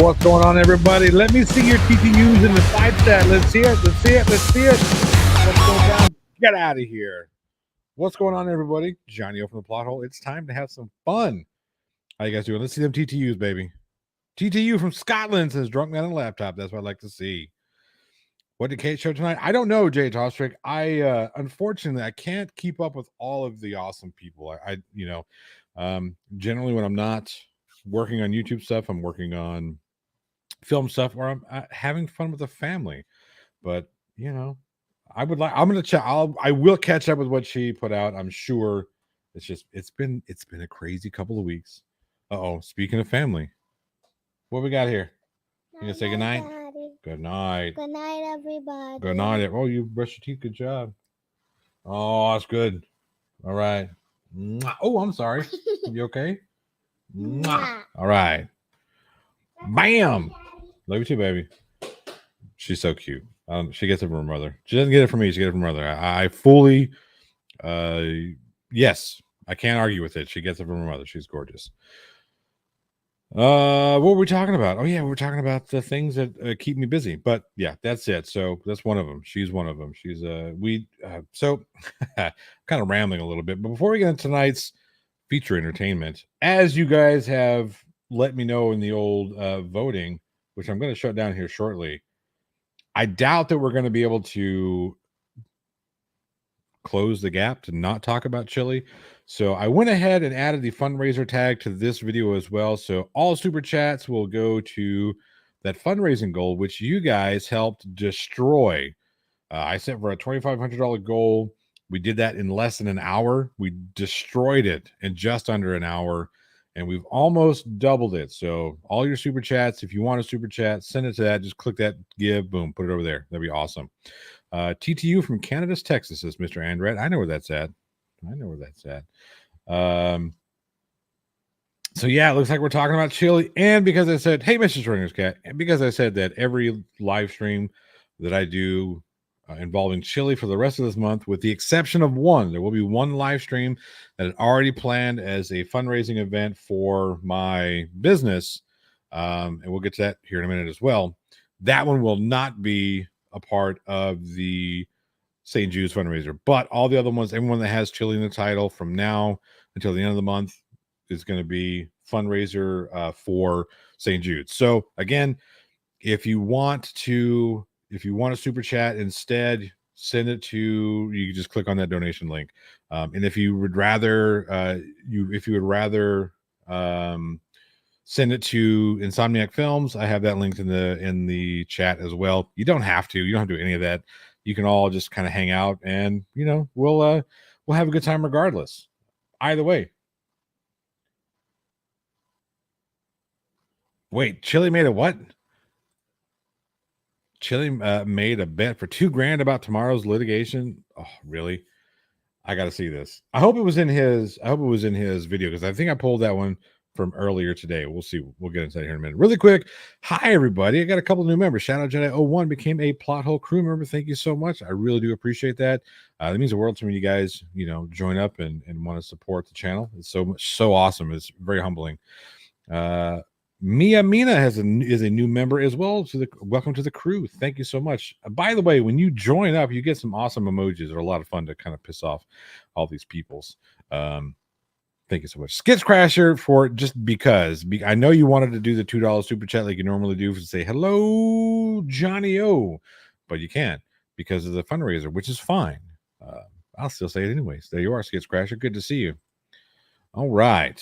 What's going on, everybody? Let me see your TTUs in the side chat. Let's see it. Let's see it. Let's see it. What's going down? Get out of here. What's going on, everybody? Johnny O from the Plot Hole. It's time to have some fun. How you guys doing? Let's see them TTUs, baby. TTU from Scotland says drunk man on a laptop. That's what I'd like to see. What did Kate show tonight? I don't know, Jay Tostrick. Unfortunately, I can't keep up with all of the awesome people. Generally when I'm not working on YouTube stuff, I'm working on film stuff, or I'm having fun with the family. But I will catch up with what she put out. I'm sure. It's been a crazy couple of weeks. Speaking of family, what we got here? You gonna say goodnight? Good night. Good night, everybody. Good night. Oh, you brushed your teeth. Good job. Oh, that's good. All right. Oh, I'm sorry. You okay? All right. Bam. Love you too, baby. She's so cute. She gets it from her mother. She doesn't get it from me. She gets it from her mother. I fully, yes, I can't argue with it. She gets it from her mother. She's gorgeous. What were we talking about? Oh yeah, we're talking about the things that keep me busy. But yeah, that's it. So that's one of them. She's one of them. She's so kind of rambling a little bit. But before we get into tonight's feature entertainment, as you guys have let me know in the old voting, which I'm going to shut down here shortly, I doubt that we're going to be able to close the gap to not talk about chili. So I went ahead and added the fundraiser tag to this video as well. So all super chats will go to that fundraising goal, which you guys helped destroy. I set for a $2,500 goal. We did that in less than an hour. We destroyed it in just under an hour, and we've almost doubled it. So all your super chats, if you want a super chat, send it to that. Just click that give, boom, put it over there. That'd be awesome. TTU from Canada's Texas, says Mr. Andret. I know where that's at. So yeah, it looks like we're talking about chili. And because I said, hey, Mr. Schrodinger's cat, and because I said that every live stream that I do involving chili for the rest of this month, with the exception of one, there will be one live stream that is already planned as a fundraising event for my business. And we'll get to that here in a minute as well. That one will not be a part of the St. Jude's fundraiser, but all the other ones, everyone that has chili in the title from now until the end of the month is going to be fundraiser for St. Jude's. So again, if you want a super chat instead, send it to, you can just click on that donation link. And if you would rather, send it to Insomniac Films, I have that linked in the chat as well. You don't have to do any of that. You can all just kind of hang out, and we'll have a good time regardless. Either way. Wait, Chili made a what? Chili made a bet for $2,000 about tomorrow's litigation. Oh, really? I got to see this. I hope it was in his video, because I think I pulled that one from earlier today. We'll see. We'll get into that here in a minute. Really quick. Hi, everybody. I got a couple new members. Shout out Jedi01 became a Plot Hole crew member. Thank you so much. I really do appreciate that. That means the world to me. You guys, join up and want to support the channel. It's so awesome. It's very humbling. Mia Mina is a new member as well. Welcome to the crew. Thank you so much. By the way, when you join up, you get some awesome emojis. They're a lot of fun to kind of piss off all these peoples. Thank you so much. Skits Crasher, for just because I know you wanted to do the $2 super chat like you normally do, to say hello, Johnny O, but you can't because of the fundraiser, which is fine. I'll still say it anyways. There you are, Skits Crasher. Good to see you. All right.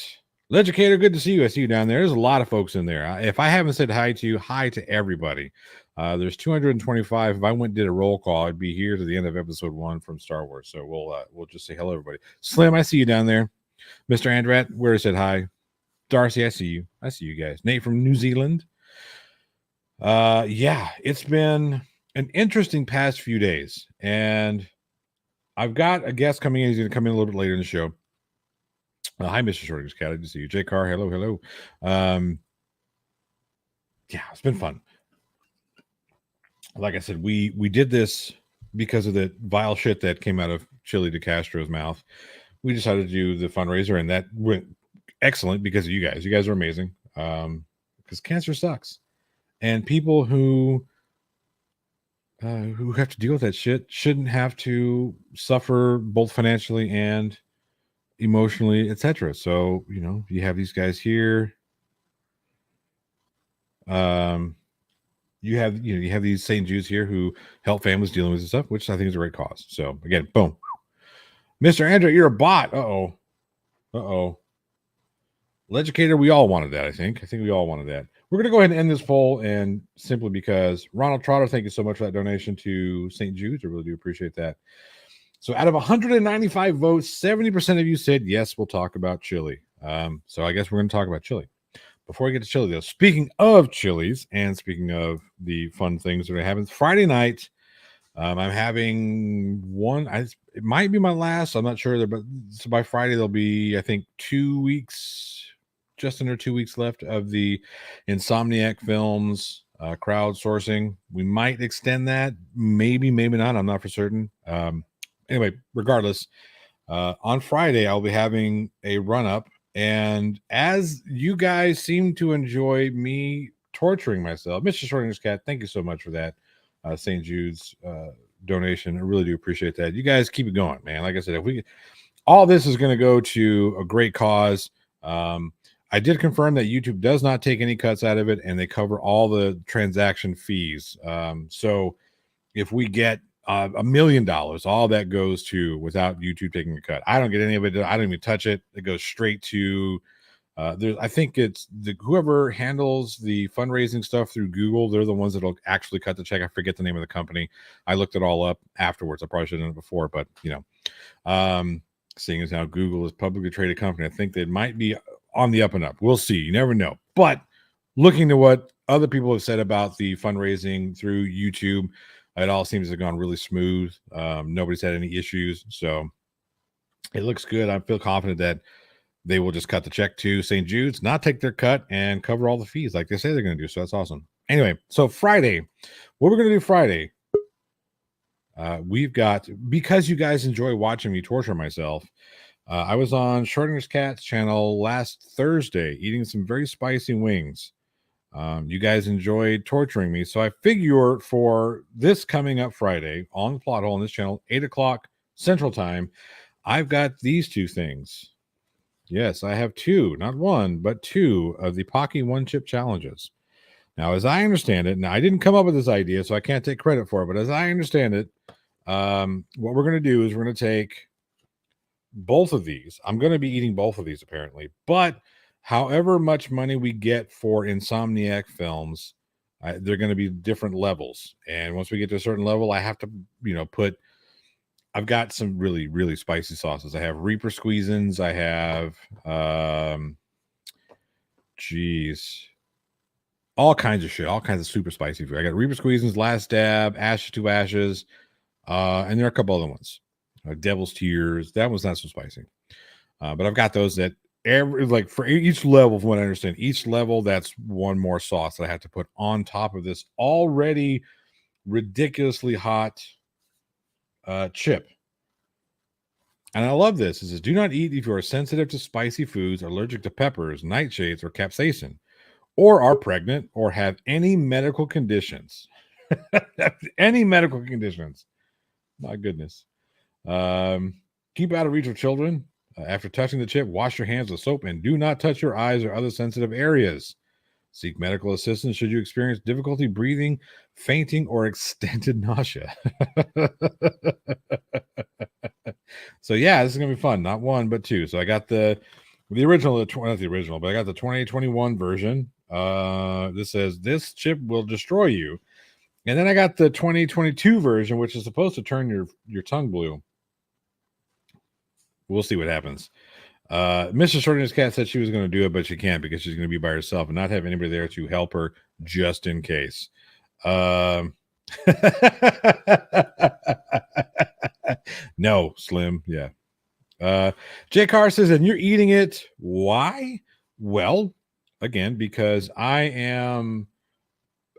Legicator, good to see you. I see you down there. There's a lot of folks in there. If I haven't said hi to you, hi to everybody. There's 225. If I went and did a roll call, I'd be here to the end of episode 1 from Star Wars. So we'll just say hello, everybody. Slim, I see you down there. Mr. Andrat, where said hi. Darcy, I see you. I see you guys. Nate from New Zealand. Yeah, it's been an interesting past few days, and I've got a guest coming in. He's going to come in a little bit later in the show. Hi, Mr. Shorter's cat. I just see you. J. Carr, hello. Yeah, it's been fun. Like I said, we did this because of the vile shit that came out of Chili DeCastro's mouth. We decided to do the fundraiser, and that went excellent because of you guys. You guys are amazing. because cancer sucks. And people who have to deal with that shit shouldn't have to suffer both financially and emotionally, etc. So, you have these guys here. You have these St. Jude's here who help families dealing with this stuff, which I think is a great cause. So again, boom. Mr. Andrew, you're a bot. Uh-oh. Educator, we all wanted that, I think. We all wanted that. We're going to go ahead and end this poll, and simply because Ronald Trotter, thank you so much for that donation to St. Jude's. I really do appreciate that. So out of 195 votes, 70% of you said, yes, we'll talk about chili. So I guess we're going to talk about chili. Before we get to chili, though, speaking of chilies and speaking of the fun things that are happening, Friday night, I'm having one. It might be my last. I'm not sure, but so by Friday there'll be, I think, 2 weeks, just under 2 weeks left of the Insomniac films crowdsourcing. We might extend that, maybe not. I'm not for certain. Anyway, regardless, on Friday I'll be having a run up. And as you guys seem to enjoy me torturing myself, Mr. Schrodinger's cat, thank you so much for that St. Jude's donation. I really do appreciate that. You guys keep it going, man. Like I said, all this is going to go to a great cause. I did confirm that YouTube does not take any cuts out of it, and they cover all the transaction fees. So if we get $1 million, all that goes to without YouTube taking a cut. I don't get any of it. I don't even touch it. It goes straight to I think it's whoever handles the fundraising stuff through Google. They're the ones that'll actually cut the check. I forget the name of the company. I looked it all up afterwards. I probably should have done it before, but seeing as how Google is a publicly traded company, I think they might be on the up and up. We'll see. You never know. But looking to what other people have said about the fundraising through YouTube, it all seems to have gone really smooth. Nobody's had any issues. So it looks good. I feel confident that they will just cut the check to St. Jude's, not take their cut, and cover all the fees like they say they're going to do. So that's awesome. Anyway, so Friday, what we're going to do Friday, we've got, because you guys enjoy watching me torture myself, I was on Schrodinger's Cat's channel last Thursday eating some very spicy wings. You guys enjoyed torturing me. So I figure for this coming up Friday on the plot hole on this channel, 8 o'clock Central Time, I've got these two things. Yes, I have two, not one, but two of the Pocky One Chip Challenges. Now, as I understand it, now I didn't come up with this idea, so I can't take credit for it, but as I understand it, what we're going to do is we're going to take both of these. I'm going to be eating both of these, apparently, but however much money we get for Insomniac films, they're going to be different levels. And once we get to a certain level, I have to, I've got some really, really spicy sauces. I have Reaper Squeezins. I have, all kinds of shit, all kinds of super spicy food. I got Reaper Squeezins, Last Dab, Ashes to Ashes, and there are a couple other ones. Devil's Tears. That was not so spicy. But I've got those that for each level, from what I understand, each level, that's one more sauce that I have to put on top of this already ridiculously hot chip. And I love this. It says, do not eat if you are sensitive to spicy foods, allergic to peppers, nightshades, or capsaicin, or are pregnant or have any medical conditions. Any medical conditions. My goodness. Keep out of reach of children. After touching the chip, wash your hands with soap and do not touch your eyes or other sensitive areas. Seek medical assistance should you experience difficulty breathing, fainting, or extended nausea. So yeah, this is gonna be fun. Not one, but two. So I got the original, not the original, but I got the 2021 version. This says this chip will destroy you, and then I got the 2022 version, which is supposed to turn your tongue blue. We'll see what happens. Mrs. Schrodinger's cat said she was going to do it, but she can't because she's going to be by herself and not have anybody there to help her just in case. No, Slim. Yeah. Jay Carr says, and you're eating it. Why? Well, again, because I am,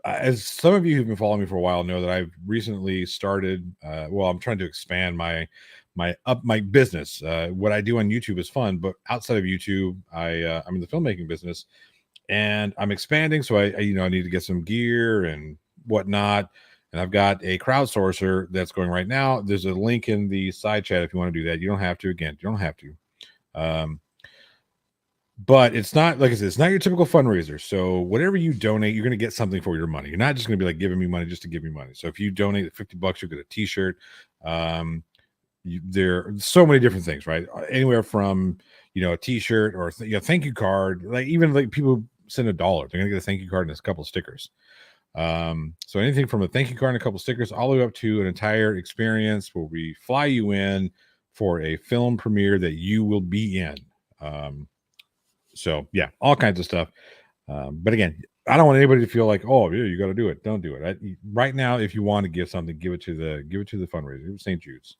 as some of you who've been following me for a while know, that I've recently started, I'm trying to expand my business. What I do on YouTube is fun, but outside of YouTube, I'm in the filmmaking business, and I'm expanding, so I need to get some gear and whatnot. And I've got a crowdsourcer that's going right now. There's a link in the side chat if you want to do that. You don't have to. Again, you don't have to. But it's not, like I said, it's not your typical fundraiser. So whatever you donate, you're going to get something for your money. You're not just going to be like giving me money just to give me money. So if you donate $50, you'll get a T-shirt. There are so many different things, right? Anywhere from a T-shirt or thank you card. Like even like people send $1, they're going to get a thank you card and a couple of stickers. So anything from a thank you card and a couple of stickers all the way up to an entire experience where we fly you in for a film premiere that you will be in. So yeah, all kinds of stuff. But again, I don't want anybody to feel like, oh yeah, you got to do it. Don't do it. Right now, if you want to give something, give it to the fundraiser, St. Jude's.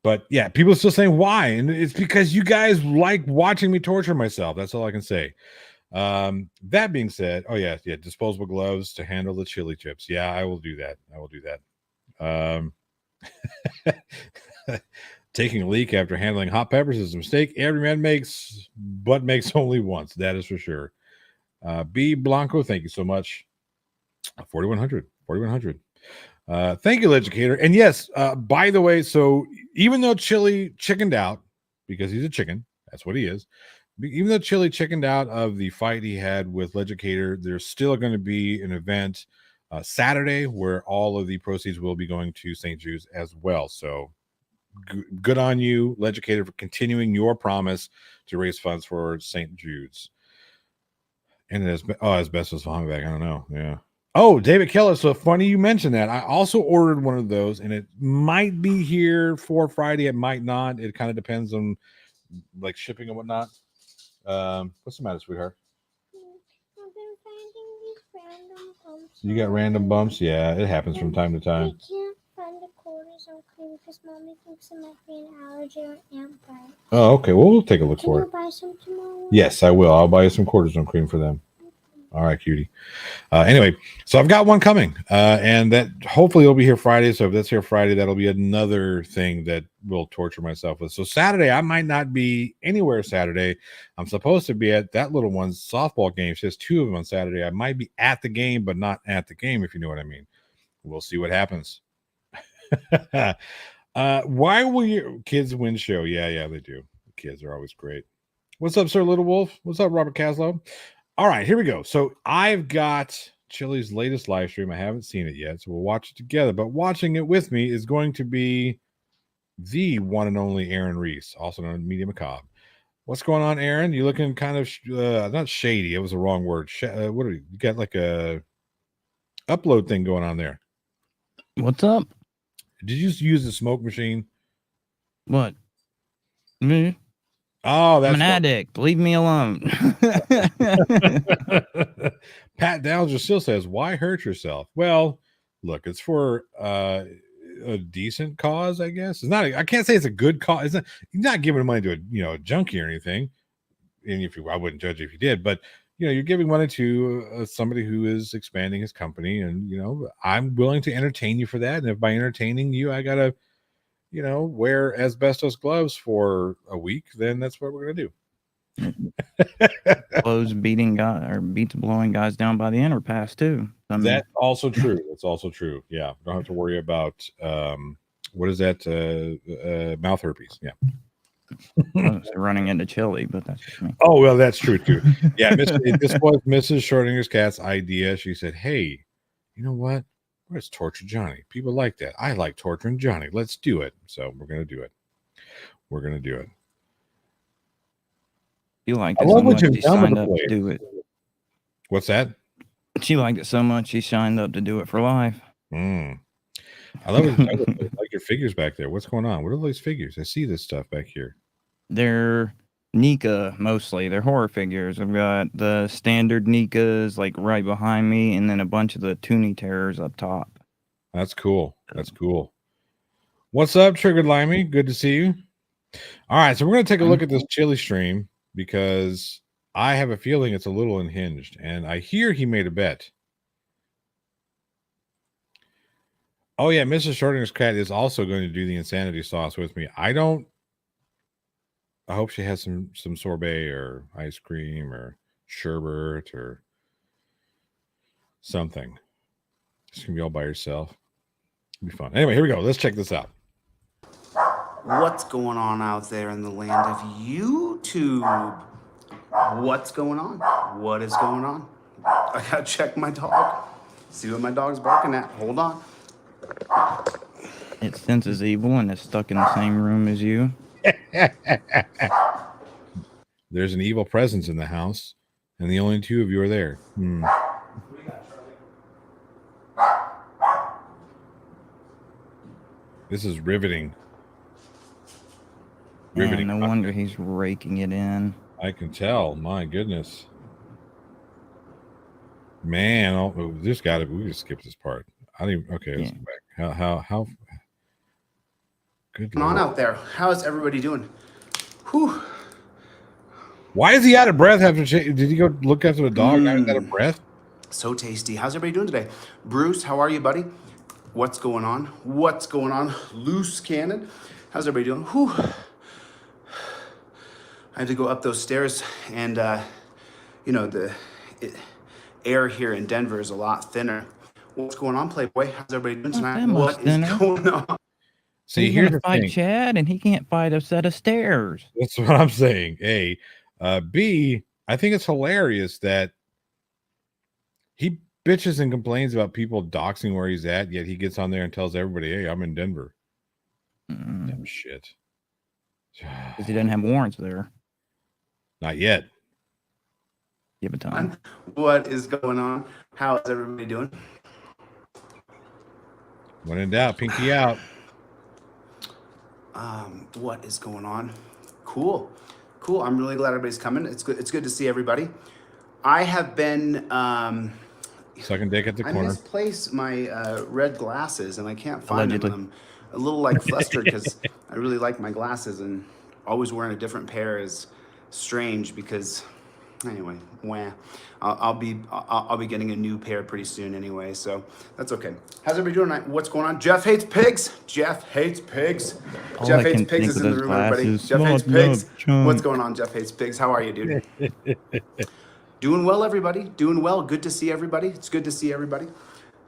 But yeah, people are still saying why, and it's because you guys like watching me torture myself. That's all I can say. That being said, oh yeah, disposable gloves to handle the chili chips. Yeah, I will do that. Taking a leak after handling hot peppers is a mistake every man makes, but makes only once. That is for sure. B Blanco, thank you so much. 4100. Thank you, Educator. And yes, by the way, so even though Chili chickened out because he's a chicken, that's what he is. Even though Chili chickened out of the fight he had with Legicator, there's still going to be an event Saturday where all of the proceeds will be going to St. Jude's as well. So good on you, Legicator, for continuing your promise to raise funds for St. Jude's. And asbestos vomit bag. I don't know. Yeah. Oh, David Keller. So funny you mentioned that. I also ordered one of those, and it might be here for Friday. It might not. It kind of depends on like shipping and whatnot. What's the matter, sweetheart? You got random bumps? Yeah, it happens from time to time. I can't find the cortisone cream because Mommy thinks it might be an allergy or ant bite. Oh, okay. Well, we'll take a look for it. Can you buy some tomorrow? Yes, I will. I'll buy you some cortisone cream for them. All right, cutie. Anyway, so I've got one coming, and that hopefully will be here Friday. So if that's here Friday, that'll be another thing that will torture myself with. So Saturday, I might not be anywhere Saturday. I'm supposed to be at that little one's softball game. She has 2 of them on Saturday. I might be at the game, but not at the game, if you know what I mean. We'll see what happens. Why will your kids win show? Yeah, they do. The kids are always great. What's up, Sir Little Wolf? What's up, Robert Caslow? All right, here we go. So I've got Chili's latest live stream. I haven't seen it yet, so we'll watch it together. But watching it with me is going to be the one and only Aaron Reese, also known as Media Macabre. What's going on, Aaron? You looking kind of not shady. It was the wrong word. What are you got? Like a upload thing going on there? What's up? Did you just use the smoke machine? What? Me? Oh, that's I'm an addict. Leave me alone. Pat Dowser still says, "Why hurt yourself?" Well, look, it's for a decent cause, I guess. It's not. I can't say it's a good cause. It's not. You're not giving money to a junkie or anything. And I wouldn't judge you if you did, but you're giving money to somebody who is expanding his company, and I'm willing to entertain you for that. And if by entertaining you, I gotta wear asbestos gloves for a week, then that's what we're going to do. Blows beats blowing guys down by the underpass too. That's also true. That's also true. Yeah. Don't have to worry about, what is that? Mouth herpes. Yeah. Running into chili, but that's just me. Oh, well, that's true too. Yeah. This was Mrs. Schrodinger's cat's idea. She said, hey, you know what? Let's torture Johnny. People like that. I like torturing Johnny. Let's do it. So we're going to do it. You liked it so much she signed up to do it. What's that? She liked it so much she signed up to do it for life. I love it. I like your figures back there. What's going on? What are those figures? I see this stuff back here. They're Nika mostly. They're horror figures. I've got the standard Nikas like right behind me, and then a bunch of the Toonie Terrors up top. That's cool. What's up, Triggered Limey? Good to see you. All right, so we're going to take a look at this chili stream because I have a feeling it's a little unhinged, and I hear he made a bet. Oh yeah, Mrs. Schrodinger's cat is also going to do the insanity sauce with me. I hope she has some sorbet or ice cream or sherbet or something. It's gonna be all by yourself. It'll be fun. Anyway, here we go. Let's check this out. What's going on out there in the land of YouTube? What's going on? What is going on? I gotta check my dog. See what my dog's barking at. Hold on. It senses evil and is stuck in the same room as you. There's an evil presence in the house, and the only two of you are there. This is riveting. Man, no wonder he's raking it in. I can tell. My goodness. Man, there's got to be. We just skip this part. I don't even. Okay, let's go back. How? Good. What's going on out there? How's everybody doing? Whew. Why is he out of breath after? Did he go look after the dog? Now he's out of breath. So tasty. How's everybody doing today? Bruce, how are you, buddy? What's going on? What's going on? Loose cannon. How's everybody doing? Whew. I had to go up those stairs, and you know the air here in Denver is a lot thinner. What's going on, Playboy? How's everybody doing tonight? What is going on? See, he's here's gonna the fight thing. Chad, and he can't fight a set of stairs. That's what I'm saying. A, B. I think it's hilarious that he bitches and complains about people doxing where he's at, yet he gets on there and tells everybody, "Hey, I'm in Denver." Damn shit. Because he doesn't have warrants there. Not yet. Give it time. What is going on? How is everybody doing? When in doubt, pinky out. What is going on? Cool. I'm really glad everybody's coming. It's good to see everybody. I have been Sucking dick at the I corner. misplaced my red glasses and I can't find Allegedly. them. I'm a little like flustered because I really like my glasses, and always wearing a different pair is strange because anyway, I'll be getting a new pair pretty soon anyway, so that's okay. How's everybody doing tonight? What's going on? Jeff hates pigs. Jeff hates pigs. All Jeff I hates can pigs think is of in the those room, everybody. glasses. Jeff hates Small pigs. dog chunk. What's going on? Jeff hates pigs. How are you, dude? Doing well, everybody. Doing well. Good to see everybody. It's good to see everybody.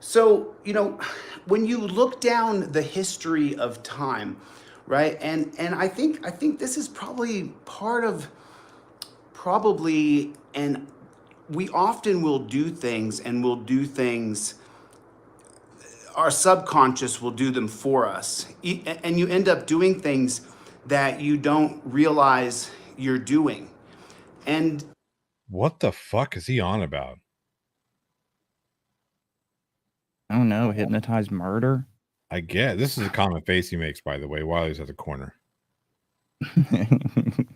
So, you know, when you look down the history of time, right? And I think this is probably part of and we often will do things, and we'll do things, our subconscious will do them for us. And you end up doing things that you don't realize you're doing. And What the fuck is he on about? I don't know. Hypnotized murder? I get this is a common face he makes, by the way, while he's at the corner.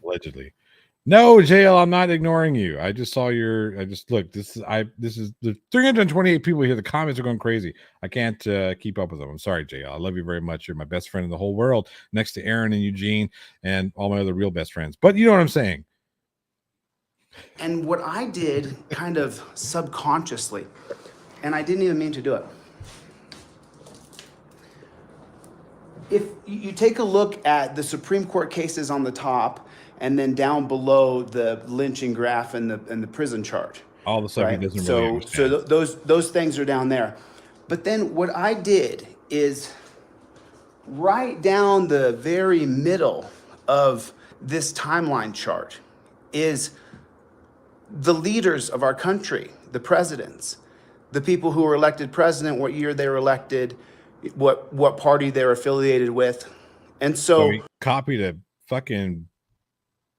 Allegedly. No, JL, I'm not ignoring you. I just saw look, this is the 328 people here. The comments are going crazy. I can't keep up with them. I'm sorry, JL. I love you very much. You're my best friend in the whole world, next to Aaron and Eugene and all my other real best friends. But you know what I'm saying. And what I did kind of subconsciously, and I didn't even mean to do it. If you take a look at the Supreme Court cases on the top, and then down below the lynching graph and the prison charge. All the stuff right? he doesn't really understand. So those things are down there. But then what I did is right down the very middle of this timeline chart is the leaders of our country, the presidents, the people who were elected president, what year they were elected, what party they're affiliated with. And so he copied a fucking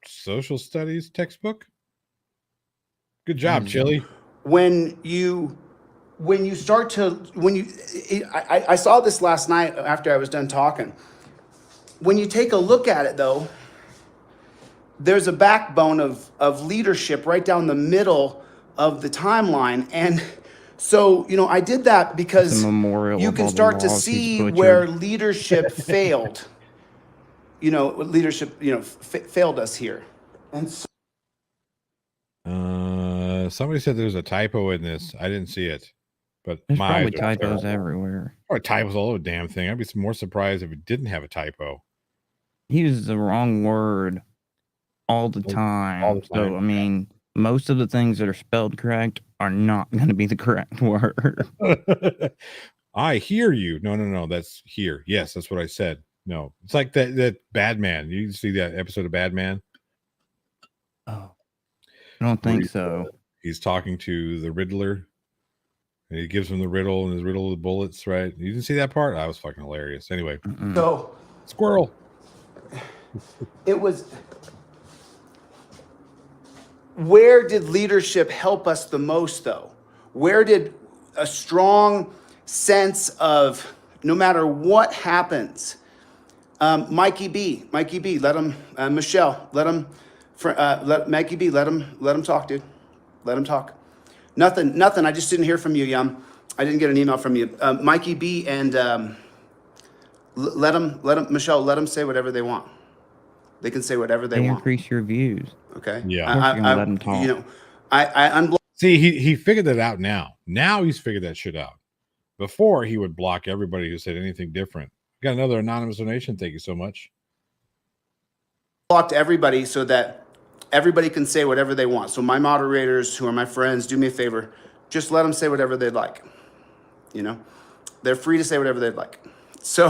social studies textbook. Good job, Chili. I saw this last night after I was done talking. When you take a look at it, though, there's a backbone of leadership right down the middle of the timeline. And so, you know, I did that because you can start to see where leadership failed. You know, leadership, failed us here. And so, somebody said there's a typo in this. I didn't see it, but There's my probably eyes are typos terrible. everywhere. Or typos all over the damn thing. I'd be more surprised if it didn't have a typo. He uses the wrong word all the time. All the time. So, I mean, most of the things that are spelled correct are not going to be the correct word. I hear you. No. That's here. Yes, that's what I said. No, it's like that Bad Man. You see that episode of Bad Man? Oh, I don't think so. He's talking to the Riddler, and he gives him the riddle, and his riddle of the bullets. Right? You didn't see that part? That was fucking hilarious. Anyway, So squirrel. it was. Where did leadership help us the most, though? Where did a strong sense of no matter what happens, Mikey B, let him, Michelle, let him, Mikey B, let him talk, dude. Let him talk. Nothing. I just didn't hear from you, Yum. I didn't get an email from you. Mikey B and let him, Michelle, let them say whatever they want. They can say whatever they want. Increase your views. Okay. Yeah. Of course you're gonna let him talk. You know, I unblocked. See, he figured that out now. Now he's figured that shit out. Before, he would block everybody who said anything different. Got another anonymous donation. Thank you so much. Blocked everybody so that everybody can say whatever they want. So my moderators, who are my friends, do me a favor. Just let them say whatever they'd like. You know, they're free to say whatever they'd like. So,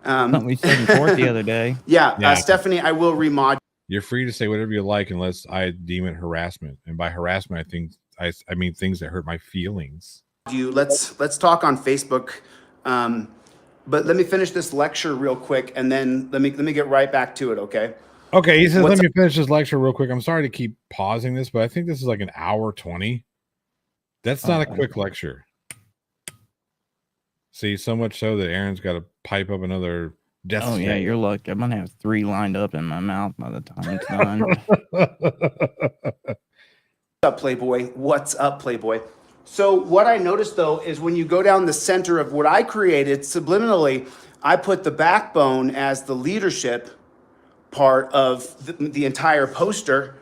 Something we said in court the other day. yeah. Stephanie, I will remod. You're free to say whatever you like, unless I deem it harassment. And by harassment, I mean things that hurt my feelings. Let's talk on Facebook. But let me finish this lecture real quick, and then let me get right back to it. Okay. Okay, he says, let me finish this lecture real quick. I'm sorry to keep pausing this, but I think this is like an hour 20. That's not a quick lecture. See, so much so that Aaron's got to pipe up another death. Oh, yeah, you're lucky. I'm going to have 3 lined up in my mouth by the time it's done. What's up, Playboy? What's up, Playboy? So what I noticed, though, is when you go down the center of what I created, subliminally, I put the backbone as the leadership part of the entire poster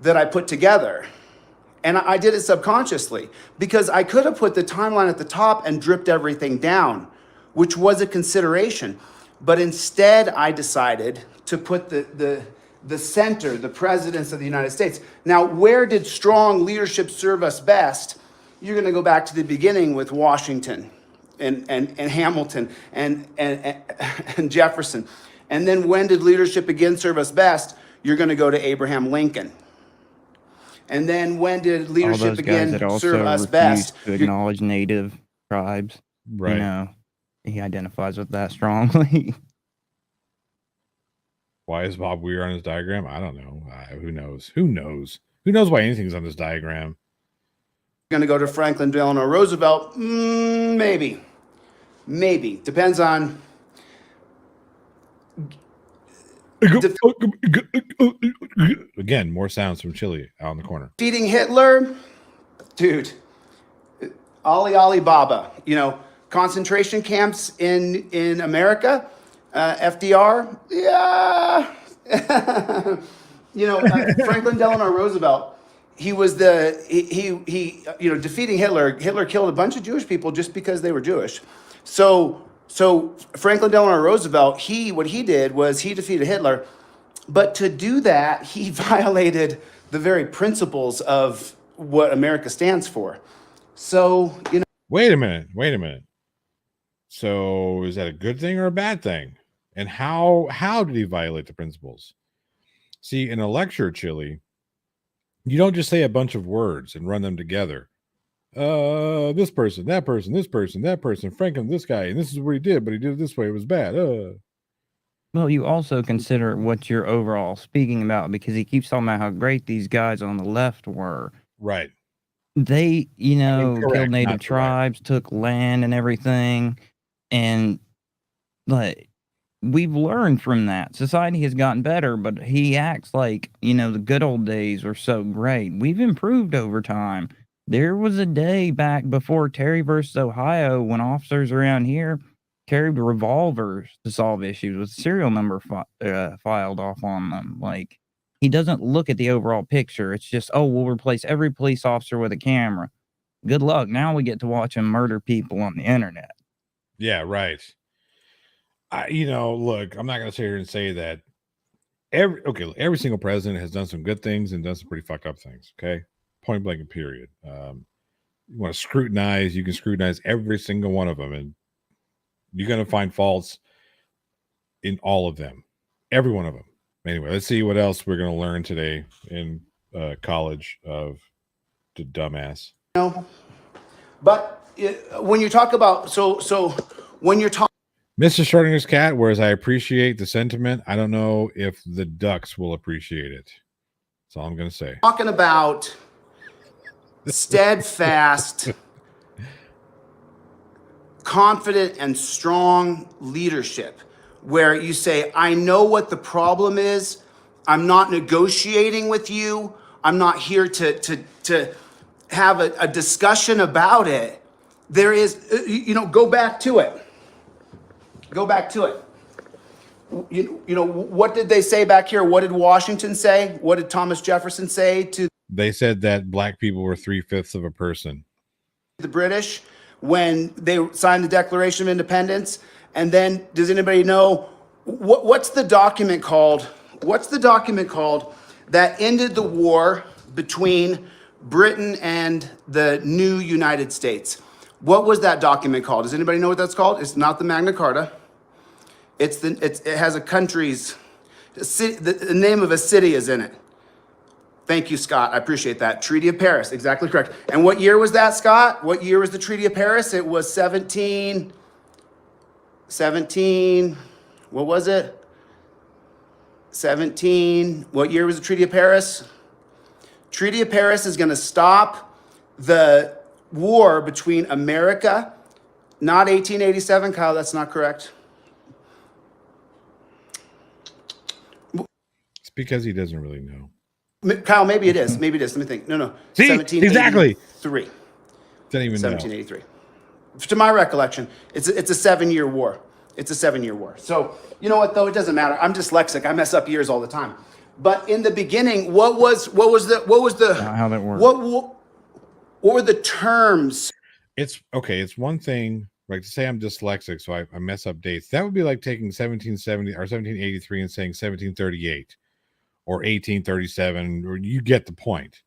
that I put together. And I did it subconsciously because I could have put the timeline at the top and dripped everything down, which was a consideration. But instead, I decided to put the center, the presidents of the United States. Now, where did strong leadership serve us best? You're going to go back to the beginning with Washington and Hamilton and Jefferson. And then when did leadership again serve us best? You're going to go to Abraham Lincoln. And then when did leadership again serve us best? To acknowledge native tribes. Right. You know, he identifies with that strongly. Why is Bob Weir on his diagram? I don't know. Who knows? Who knows why anything's on this diagram? Going to go to Franklin Delano Roosevelt? Maybe. Depends on. Again, more sounds from Chile out in the corner. Defeating Hitler? Dude. Ali Baba. You know, concentration camps in America? FDR? Yeah. You know, Franklin Delano Roosevelt. He was defeating Hitler. Hitler killed a bunch of Jewish people just because they were Jewish. So Franklin Delano Roosevelt, what he did was he defeated Hitler, but to do that, he violated the very principles of what America stands for. So, you know. Wait a minute. So is that a good thing or a bad thing? And how did he violate the principles? See, in a lecture, Chili, you don't just say a bunch of words and run them together. This person, that person, this person, that person, Franklin, this guy, and this is what he did, but he did it this way. It was bad. Well, you also consider what you're overall speaking about, because he keeps talking about how great these guys on the left were. Right. They, correct, killed native not tribes, took land and everything. And like, we've learned from that. Society has gotten better, but he acts like, the good old days were so great. We've improved over time. There was a day back before Terry versus Ohio when officers around here carried revolvers to solve issues with serial number filed off on them. Like, he doesn't look at the overall picture. It's just, we'll replace every police officer with a camera. Good luck. Now we get to watch him murder people on the internet. Yeah, right. Look, I'm not going to sit here and say that every single president has done some good things and done some pretty fucked up things. Okay, point blank and period. You want to scrutinize, you can scrutinize every single one of them, and you're going to find faults in all of them, every one of them. Anyway, let's see what else we're going to learn today in college of the dumbass. But when you talk about when you're talking, Mr. Schrodinger's cat, whereas I appreciate the sentiment, I don't know if the ducks will appreciate it. That's all I'm going to say. talking about steadfast, confident, and strong leadership, where you say, I know what the problem is. I'm not negotiating with you. I'm not here to have a discussion about it. There is, go back to it. Go back to it. What did they say back here? What did Washington say? What did Thomas Jefferson say to They said that black people were 3/5 of a person. the British when they signed the Declaration of Independence? And then, does anybody know what's the document called? What's the document called that ended the war between Britain and the new United States? What was that document called? Does anybody know what that's called? It's not the Magna Carta. It has a country's the name of a city is in it. Thank you, Scott. I appreciate that. Treaty of Paris, exactly correct. And what year was that, Scott? What year was the Treaty of Paris? It was 17, what was it? 17, what year was the Treaty of Paris? Treaty of Paris is going to stop the war between America, not 1887, Kyle, that's not correct. It's because he doesn't really know. Kyle, maybe it is. Maybe it is. Let me think. No. See? 1783. Exactly. Didn't even know. 1783. To my recollection, it's a 7-year war. It's a 7-year war. So, you know what, though? It doesn't matter. I'm dyslexic. I mess up years all the time. But in the beginning, what was How that works. what were the terms? It's okay. It's one thing, like to say I'm dyslexic, so I mess up dates. That would be like taking 1770 or 1783 and saying 1738 or 1837, or you get the point.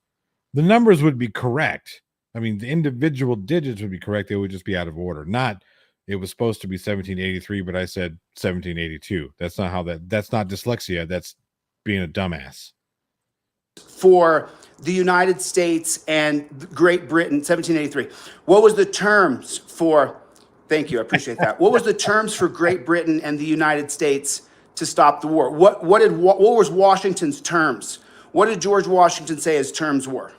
The numbers would be correct. I mean, the individual digits would be correct. They would just be out of order. Not, it was supposed to be 1783, but I said 1782. That's not that's not dyslexia. That's being a dumbass. For the United States and Great Britain, 1783. What was the terms for, thank you, I appreciate that. What was the terms for Great Britain and the United States to stop the war? What was Washington's terms? What did George Washington say his terms were?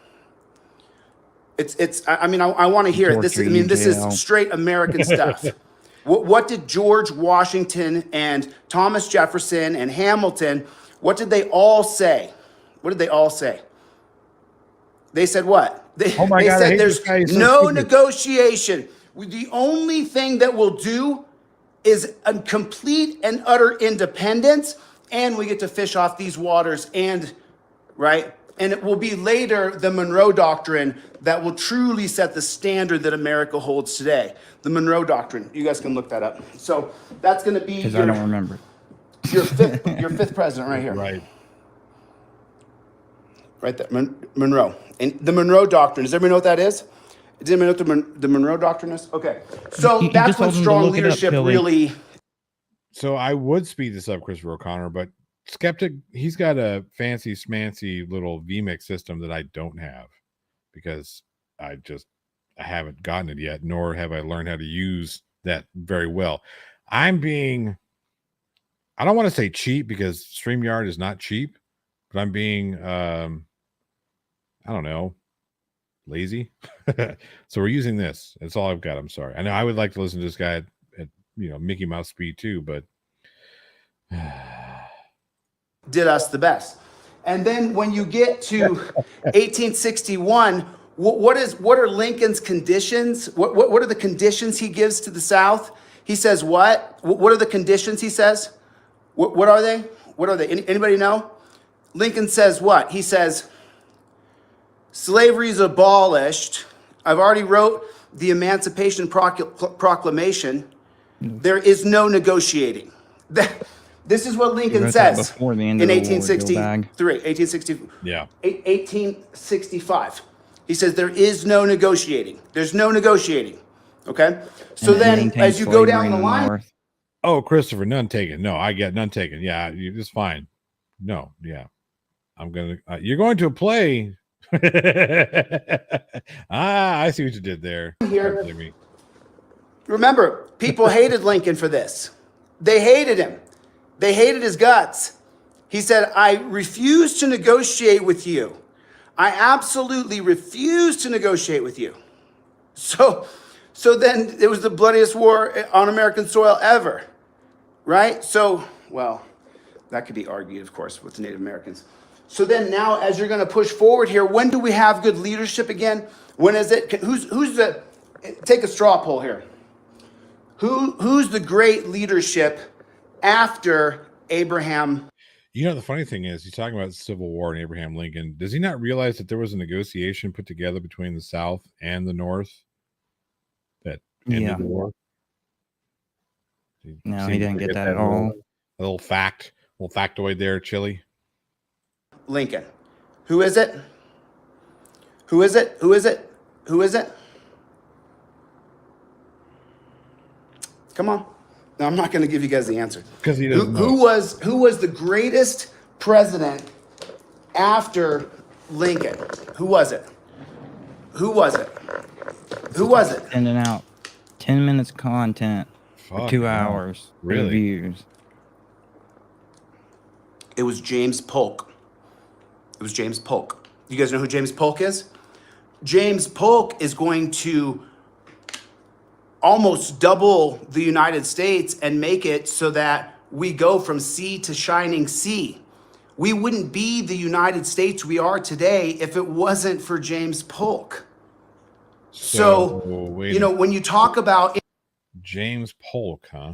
I want to hear it. This is straight American stuff. What did George Washington and Thomas Jefferson and Hamilton, what did they all say? What did they all say? They said what? They said there's no negotiation. The only thing that we'll do is a complete and utter independence, and we get to fish off these waters, and it will be later the Monroe Doctrine that will truly set the standard that America holds today. The Monroe Doctrine. You guys can look that up. So that's going to be Because I don't remember. your fifth president right here. Right there, Monroe. And the Monroe Doctrine, does everybody know what that is? Does anybody know what the Monroe Doctrine is? Okay. So that's what strong leadership really... So I would speed this up, Christopher O'Connor, but Skeptic, he's got a fancy smancy little VMix system that I don't have because I haven't gotten it yet, nor have I learned how to use that very well. I don't want to say cheap because StreamYard is not cheap, but I'm being, I don't know, lazy. So we're using this. That's all I've got. I'm sorry. I know I would like to listen to this guy at Mickey Mouse speed too, but did us the best. And then when you get to 1861, what are Lincoln's conditions? What are the conditions he gives to the South? He says what? What are the conditions he says? What are they? What are they? Anybody know? Lincoln says what? He says, slavery is abolished. I've already wrote the Emancipation Proclamation. There is no negotiating. This is what He Lincoln wrote that says before the end in of the war, Dillbag. 1865. He says there is no negotiating. There's no negotiating. Okay? So And it then maintained as you go down slavery the in line, North. Oh, Christopher, none taken. No, I get none taken. Yeah, it's fine. No, yeah. You're going to a play. I see what you did there. Here. Don't blame me. remember, people hated Lincoln for this. They hated him. They hated his guts. He said, I refuse to negotiate with you. I absolutely refuse to negotiate with you. So then it was the bloodiest war on American soil ever, right? So, well, that could be argued, of course, with the Native Americans. So then now, as you're going to push forward here, when do we have good leadership again? When is it? Who's the? Take a straw poll here. Who's the great leadership after Abraham? You know, the funny thing is, he's talking about the Civil War and Abraham Lincoln. Does he not realize that there was a negotiation put together between the South and the North that ended the war? No, he didn't get that at all. A little factoid there, Chili. Lincoln. Who is it? Who is it? Who is it? Who is it? Come on. No, I'm not going to give you guys the answer. Because he doesn't know. Who was the greatest president after Lincoln? Who was it? Who was it? Who was it? Sending out 10 minutes content for Fuck, 2 wow. hours. Really? Reviews. It was James Polk. It was James Polk. You guys know who James Polk is? James Polk is going to almost double the United States and make it so that we go from sea to shining sea. We wouldn't be the United States we are today if it wasn't for James Polk. So wait you know, when you talk about James Polk, huh?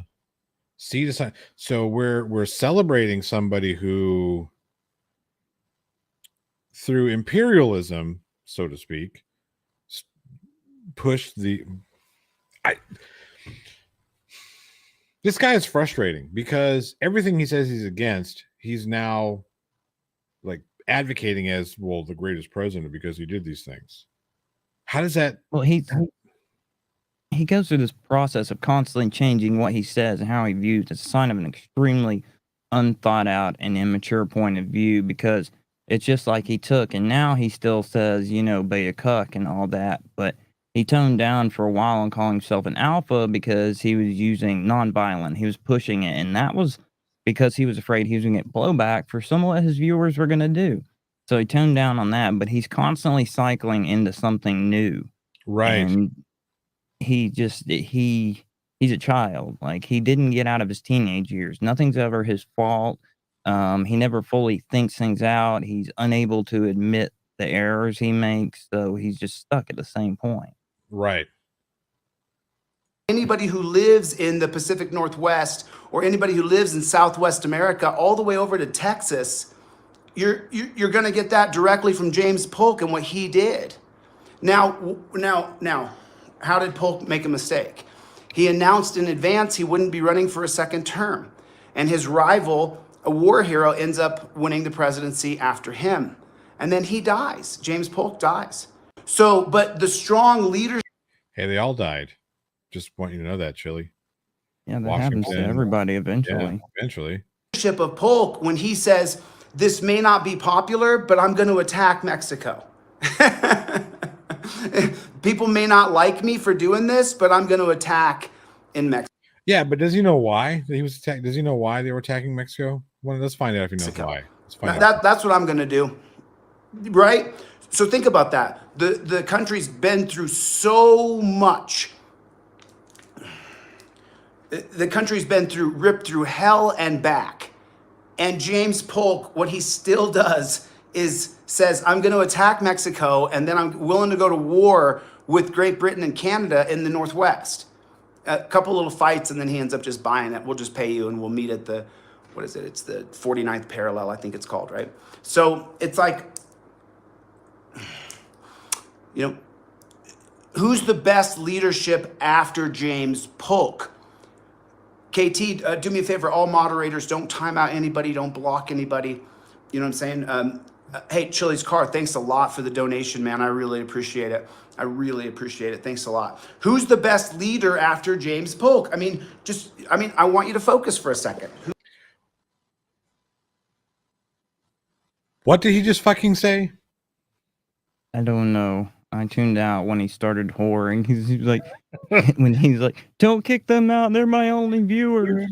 Sea to sign. So we're celebrating somebody who, through imperialism, so to speak, pushed the. This guy is frustrating because everything he says he's against, he's now like advocating as, well, the greatest president because he did these things. How does that? Well, he goes through this process of constantly changing what he says and how he views. It's a sign of an extremely unthought out and immature point of view, because it's just like he took, and now he still says, you know, be a cuck and all that, but he toned down for a while on calling himself an alpha because he was using nonviolent. He was pushing it, and that was because he was afraid he was going to get blowback for some of what his viewers were going to do. So he toned down on that, but he's constantly cycling into something new. Right. And he's a child. Like, he didn't get out of his teenage years. Nothing's ever his fault. He never fully thinks things out. He's unable to admit the errors he makes, so he's just stuck at the same point. Right. anybody who lives in the Pacific Northwest or anybody who lives in Southwest America all the way over to Texas, you're going to get that directly from James Polk and what he did. Now, how did Polk make a mistake? He announced in advance he wouldn't be running for a second term, and his rival, a war hero, ends up winning the presidency after him. And then he dies. James Polk dies. So, but the strong leadership. Hey, they all died. Just want you to know that, Chili. Yeah, that happens to everybody eventually. Yeah, eventually. Leadership of Polk, when he says, this may not be popular, but I'm going to attack Mexico. People may not like me for doing this, but I'm going to attack in Mexico. Yeah, but does he know why he was attacked? Does he know why they were attacking Mexico? Well, let's find out if he knows why. Let's find out. That's what I'm going to do. Right? So think about that. The country's been through so much. The country's been ripped through hell and back. And James Polk, what he still does is says, I'm going to attack Mexico, and then I'm willing to go to war with Great Britain and Canada in the Northwest. A couple little fights, and then he ends up just buying it. We'll just pay you, and we'll meet at the, what is it? It's the 49th parallel, I think it's called, right? So it's like, you know, who's the best leadership after James Polk? KT, do me a favor. All moderators, don't time out anybody. Don't block anybody. You know what I'm saying? Hey, Chili's Car, thanks a lot for the donation, man. I really appreciate it. I really appreciate it. Thanks a lot. Who's the best leader after James Polk? I want you to focus for a second. What did he just fucking say? I don't know. I tuned out when he started whoring. He's like, when he's like, "Don't kick them out. They're my only viewers."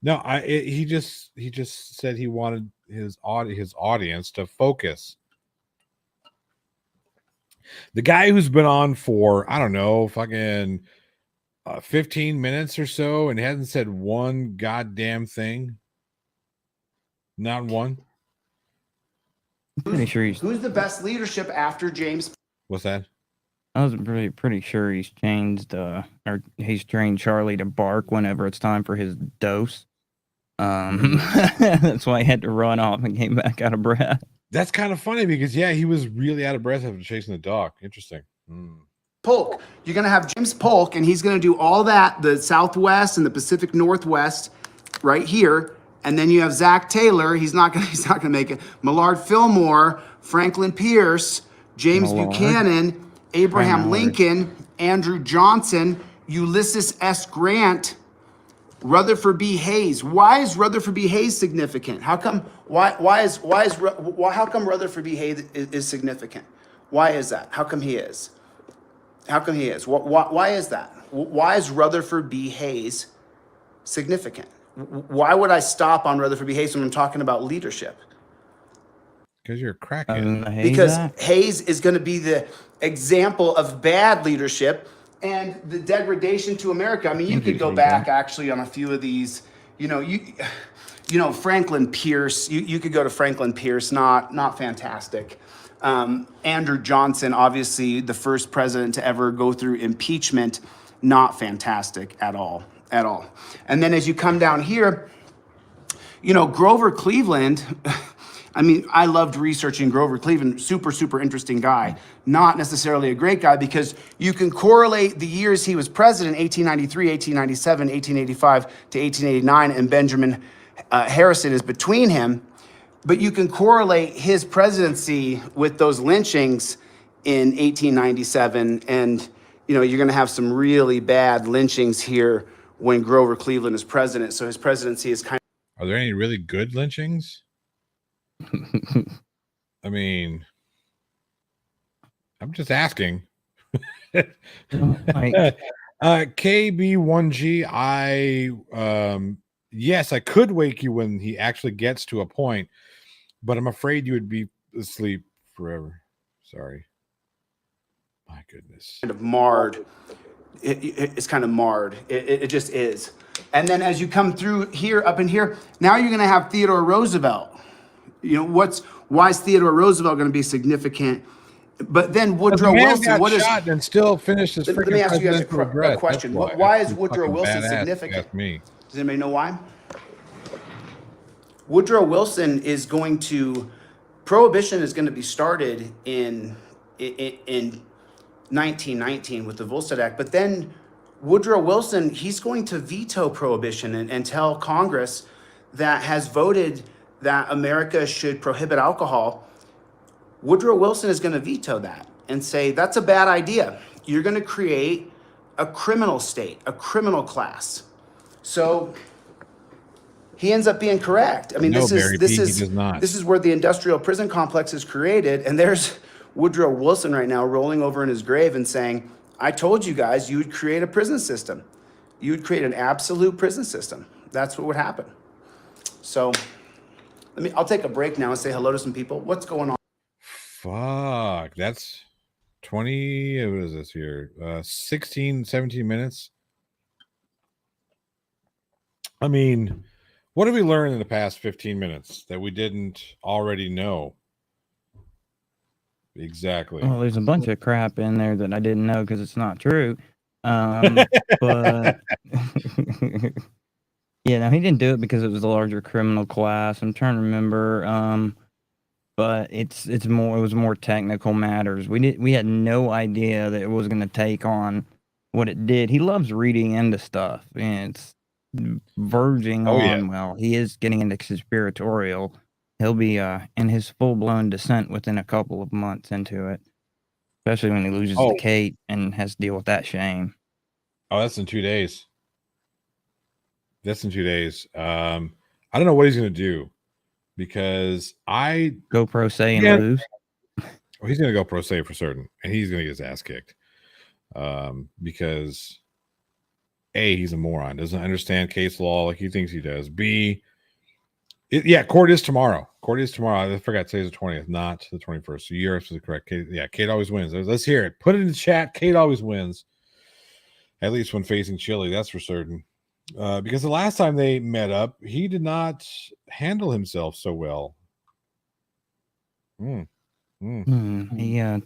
No, he just said he wanted his audience to focus. The guy who's been on for, I don't know, fucking 15 minutes or so and hasn't said one goddamn thing. Not one. Pretty sure Who's the best leadership after James? What's that? I was pretty sure he's changed or he's trained Charlie to bark whenever it's time for his dose. That's why he had to run off and came back out of breath. That's kind of funny because he was really out of breath after chasing the dog. Interesting. Polk. You're going to have James Polk, and he's going to do all that, the Southwest and the Pacific Northwest right here. And then you have Zach Taylor. He's not gonna make it. Millard Fillmore, Franklin Pierce, James Buchanan, Abraham Lincoln, Andrew Johnson, Ulysses S. Grant, Rutherford B. Hayes. Why is Rutherford B. Hayes significant? How come? How come Rutherford B. Hayes is significant? Why is that? How come he is? How come he is? Why is that? Why is Rutherford B. Hayes significant? Why would I stop on Rutherford B. Hayes when I'm talking about leadership? Because you're a crackhead. Because Hayes is going to be the example of bad leadership and the degradation to America. I mean, you could go back actually on a few of these. Franklin Pierce. You could go to Franklin Pierce. Not fantastic. Andrew Johnson, obviously the first president to ever go through impeachment. Not fantastic at all. And then as you come down here, Grover Cleveland, I loved researching Grover Cleveland, super interesting guy. Not necessarily a great guy because you can correlate the years he was president, 1893, 1897, 1885 to 1889, and Benjamin Harrison is between him. But you can correlate his presidency with those lynchings in 1897, and you're going to have some really bad lynchings here when Grover Cleveland is president. So his presidency is kind of... Are there any really good lynchings? I mean, I'm just asking. KB1G, yes, I could wake you when he actually gets to a point, but I'm afraid you would be asleep forever. Sorry. My goodness. Kind of marred. It's kind of marred. It just is. And then as you come through here, up in here, now you're going to have Theodore Roosevelt. Why is Theodore Roosevelt going to be significant? But then Woodrow Wilson, what is shot and still finished his Let me ask you guys a question. Why is Woodrow Wilson significant? Does anybody know why? Woodrow Wilson is going to... Prohibition is going to be started in 1919 with the Volstead Act, but then Woodrow Wilson, he's going to veto prohibition and tell Congress that has voted that America should prohibit alcohol. Woodrow Wilson is going to veto that and say, that's a bad idea. You're going to create a criminal state, a criminal class. So he ends up being correct. I mean, this is where the industrial prison complex is created, and there's Woodrow Wilson right now rolling over in his grave and saying, I told you guys you would create a prison system. You would create an absolute prison system. That's what would happen. So I'll take a break now and say hello to some people. What's going on? Fuck, that's 20, what is this here? 16, 17 minutes. I mean, what have we learned in the past 15 minutes that we didn't already know? Exactly. Well, there's a bunch of crap in there that I didn't know because it's not true. But yeah, no, he didn't do it because it was a larger criminal class. I'm trying to remember. But it was more technical matters. We had no idea that it was going to take on what it did. He loves reading into stuff, and it's verging Oh, yeah. on. Well, he is getting into conspiratorial. He'll be in his full blown descent within a couple of months into it, especially when he loses Oh. to Kate and has to deal with that shame. Oh, that's in 2 days. That's in 2 days. I don't know what he's going to do because Go pro se and Yeah. lose. well, he's going to go pro se for certain, and he's going to get his ass kicked because A, he's a moron, doesn't understand case law like he thinks he does. B, court is tomorrow. Court is tomorrow. I forgot today's the 20th, not the 21st. So you're absolutely correct. Kate always wins. Let's hear it. Put it in the chat. Kate always wins, at least when facing Chili. That's for certain. Because the last time they met up, he did not handle himself so well. He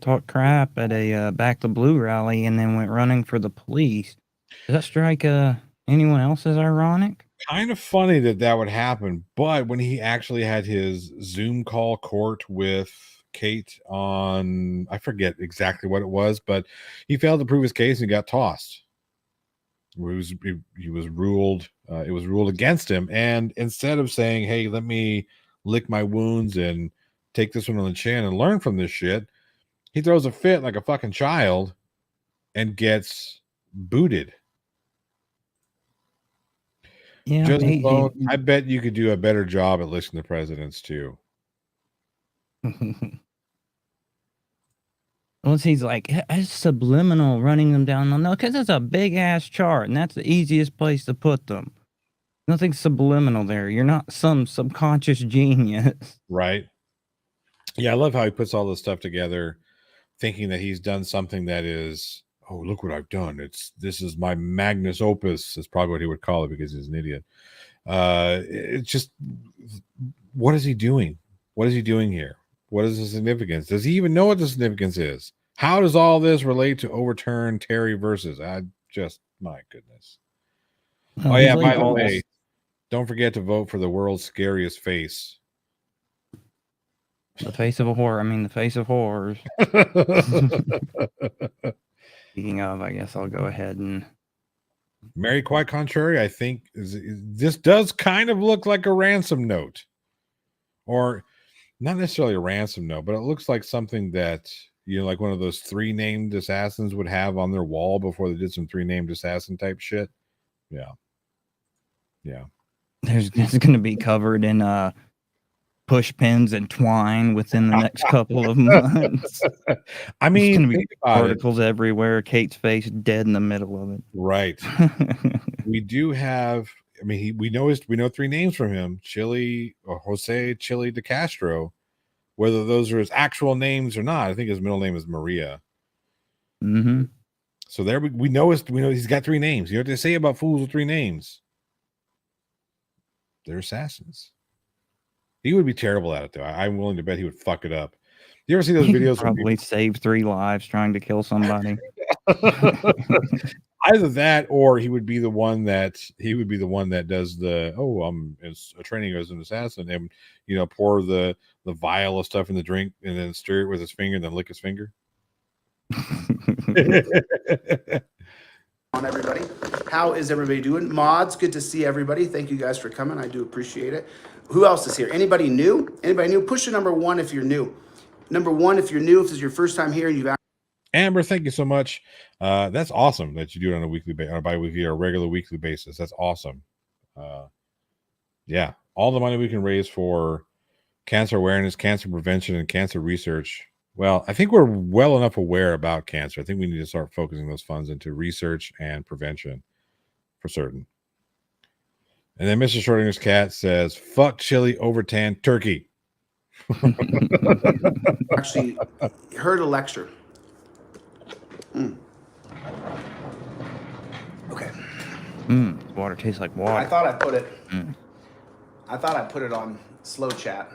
talked crap at a Back the Blue rally and then went running for the police. Does that strike anyone else as ironic? Kind of funny that would happen, but when he actually had his Zoom call court with Kate on, I forget exactly what it was, but he failed to prove his case and got tossed. He was ruled. It was ruled against him, and instead of saying, "Hey, let me lick my wounds and take this one on the chin and learn from this shit," he throws a fit like a fucking child and gets booted. Yeah, Joseph Bone, I bet you could do a better job at listening to presidents too. Once he's like, it's subliminal running them down. No, because it's a big ass chart, and that's the easiest place to put them. Nothing subliminal there. You're not some subconscious genius. Right. Yeah, I love how he puts all this stuff together, thinking that he's done something that is, oh, look what I've done. This is my magnus opus. That's probably what he would call it because he's an idiot. It's just, what is he doing? What is he doing here? What is the significance? Does he even know what the significance is? How does all this relate to overturn Terry versus? My goodness. Oh, yeah, by the way, don't forget to vote for the world's scariest face. The face of a horror. I mean, the face of horrors. Speaking of, I guess I'll go ahead and. Mary, quite contrary, I think this does kind of look like a ransom note. Or not necessarily a ransom note, but it looks like something that, like one of those 3 named assassins would have on their wall before they did some 3 named assassin type shit. Yeah. It's going to be covered in push pins and twine within the next couple of months. I mean, it's going to be articles everywhere. Kate's face dead in the middle of it. Right. We do have. I mean, we know 3 names from him: Chili or Jose Chili de Castro. Whether those are his actual names or not, I think his middle name is Maria. Mm-hmm. So there we know he's got 3 names. You know what they say about fools with 3 names? They're assassins. He would be terrible at it, though. I'm willing to bet he would fuck it up. You ever see those videos? Probably saved 3 lives trying to kill somebody. Either that, or he would be the one that does the I'm training as an assassin, and pour the vial of stuff in the drink and then stir it with his finger and then lick his finger. On everybody, how is everybody doing? Mods, good to see everybody. Thank you guys for coming. I do appreciate it. Who else is here? Anybody new? Push the number 1 if you're new. Number 1 if you're new. If this is your first time here, you've Amber, thank you so much. That's awesome that you do it on a weekly, on a bi-weekly, or regular weekly basis. That's awesome. Yeah, all the money we can raise for cancer awareness, cancer prevention, and cancer research. Well, I think we're well enough aware about cancer. I think we need to start focusing those funds into research and prevention for certain. And then Mr. Schrodinger's cat says, "Fuck chili over tan turkey." actually heard a lecture. Okay. Water tastes like water. I thought I put it. I thought I put it on slow chat.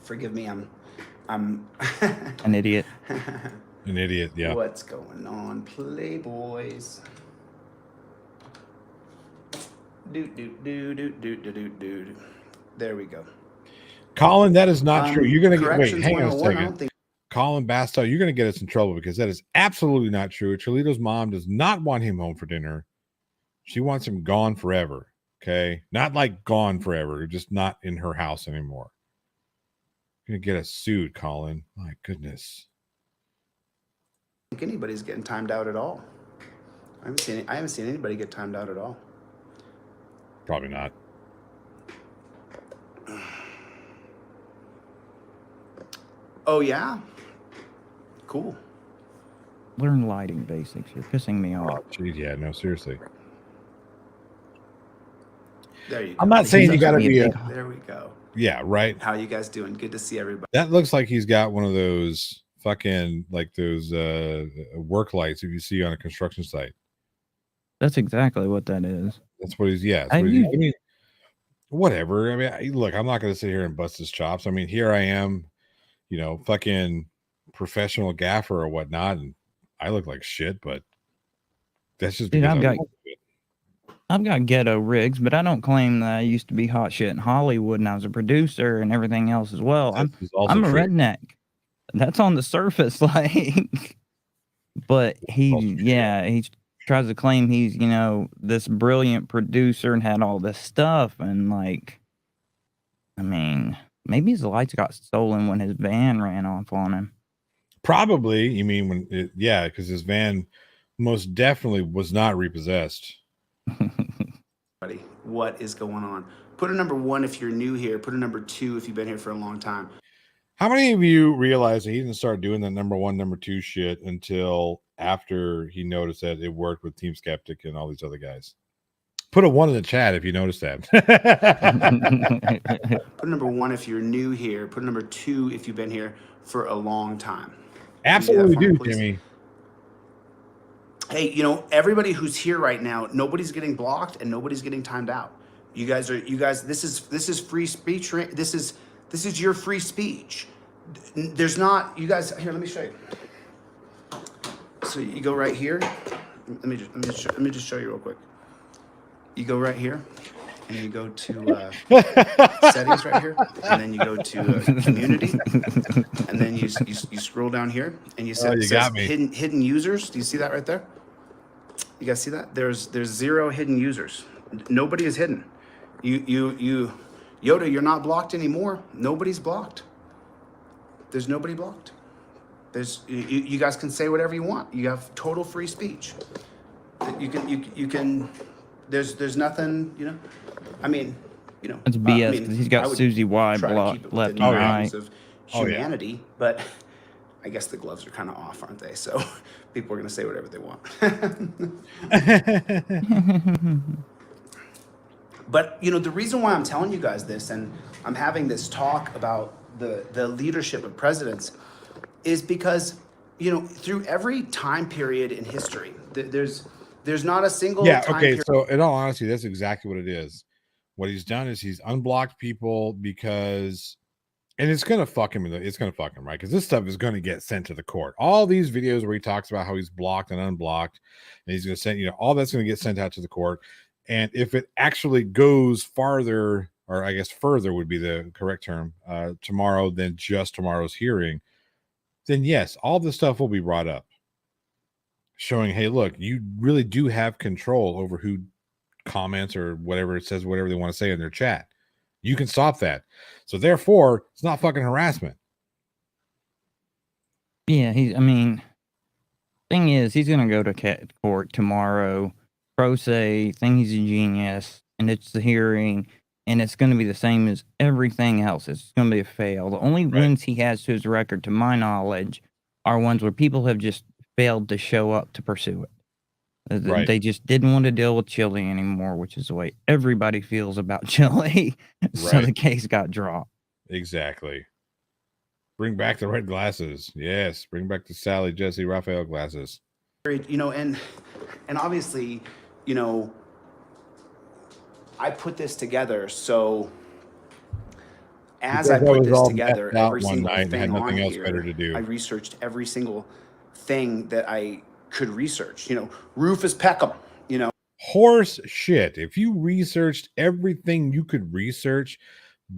Forgive me. I'm an idiot. An idiot. Yeah. What's going on, Playboys? There we go. Colin, that is not true. You're gonna get. Wait, Corrections hang on a 101, I second. don't think Colin Bastow, you're going to get us in trouble because that is absolutely not true. Cholito's mom does not want him home for dinner. She wants him gone forever. Okay. Not like gone forever, just not in her house anymore. You're going to get us sued, Colin. My goodness. I don't think anybody's getting timed out at all. I haven't seen anybody get timed out at all. Probably not. Oh, yeah? Cool. Learn lighting basics. You're pissing me off. Oh, geez, yeah, no, seriously. There you go. I'm not saying you got to be a. There we go. Yeah, right. How you guys doing? Good to see everybody. That looks like he's got one of those fucking like those work lights if you see on a construction site. That's exactly what that is. That's what he's. Yeah. That's what I mean, whatever. I mean, look, I'm not going to sit here and bust his chops. I mean, here I am, you know, fucking professional gaffer or whatnot, and I look like shit. But that's just because I've got ghetto rigs, but I don't claim that I used to be hot shit in Hollywood and I was a producer and everything else as well. I'm a redneck. That's on the surface, like. But he tries to claim he's, you know, this brilliant producer and had all this stuff, and like, I mean, maybe his lights got stolen when his van ran off on him. Probably. You mean when? Because his van most definitely was not repossessed. What is going on? Put a number 1 if you're new here. Put a number 2 if you've been here for a long time. How many of you realize that he didn't start doing the number 1, number 2 shit until after he noticed that it worked with Team Skeptic and all these other guys? Put a 1 in the chat if you noticed that. Put a number 1 if you're new here. Put a number 2 if you've been here for a long time. Absolutely do, Jimmy. Hey, you know, everybody who's here right now, nobody's getting blocked and nobody's getting timed out. You guys, this is free speech. This is your free speech. There's not, you guys, here, let me show you. So you go right here. Let me just show you real quick. You go right here and you go to settings right here, and then you go to community, and then you scroll down here and you said hidden users. Do you see that right there? You guys see that? There's 0 hidden users. Nobody is hidden. You Yoda, you're not blocked anymore. Nobody's blocked. There's nobody blocked. You guys can say whatever you want. You have total free speech. You can. There's nothing. You know. I mean, you know. It's BS because he's got Susie Y blocked left and right. Of humanity, but I guess the gloves are kind of off, aren't they? So people are going to say whatever they want. But, you know, the reason why I'm telling you guys this, and I'm having this talk about the leadership of presidents, is because, you know, through every time period in history, there's not a single time period. So in all honesty, that's exactly what it is. What he's done is he's unblocked people because, and it's going to fuck him. It's going to fuck him, right? Because this stuff is going to get sent to the court. All these videos where he talks about how he's blocked and unblocked, and he's going to send, you know, all that's going to get sent out to the court. And if it actually goes farther, or I guess further would be the correct term, tomorrow than just tomorrow's hearing, then yes, all this stuff will be brought up, showing, hey, look, you really do have control over who comments or whatever it says, whatever they want to say in their chat. You can stop that. So therefore, it's not fucking harassment. Yeah, thing is, he's going to go to court tomorrow. Pro se, think he's a genius, and it's the hearing, and it's going to be the same as everything else. It's going to be a fail. The only wins he has to his record, to my knowledge, are ones where people have just failed to show up to pursue it. They just didn't want to deal with Chile anymore, which is the way everybody feels about Chile. So the case got dropped. Exactly. Bring back the red glasses. Yes. Bring back the Sally, Jesse, Raphael glasses. You know, and obviously, you know, I put this together. So as I put this together, every single thing on here, I researched every single thing that I could research. You know, Rufus Peckham, you know. Horse shit. If you researched everything you could research,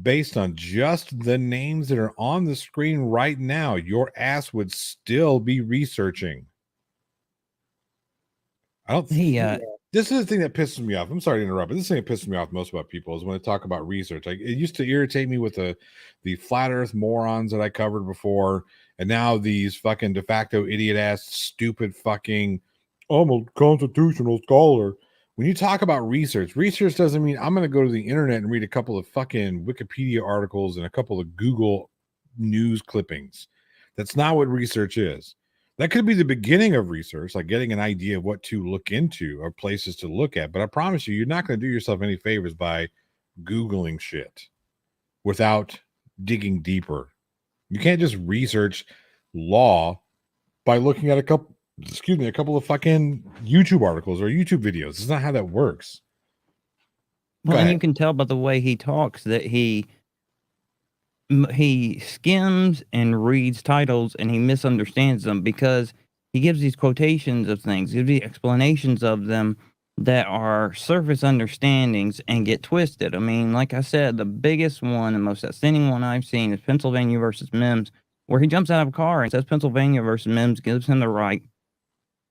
based on just the names that are on the screen right now, your ass would still be researching. I don't think this is the thing that pisses me off. I'm sorry to interrupt, but this thing that pisses me off most about people is when they talk about research. Like, it used to irritate me with the flat earth morons that I covered before, and now these fucking de facto idiot ass stupid fucking I'm a constitutional scholar. When you talk about research doesn't mean I'm going to go to the internet and read a couple of fucking Wikipedia articles and a couple of Google news clippings. That's not what research is. That could be the beginning of research, like getting an idea of what to look into or places to look at. But I promise you, you're not going to do yourself any favors by Googling shit without digging deeper. You can't just research law by looking at a couple of fucking YouTube articles or YouTube videos. It's not how that works. Well, and you can tell by the way he talks that he skims and reads titles and he misunderstands them because he gives these quotations of things, gives the explanations of them that are surface understandings and get twisted. I mean, like I said, the biggest one and most outstanding one I've seen is Pennsylvania versus Mims, where he jumps out of a car and says Pennsylvania versus Mims gives him the right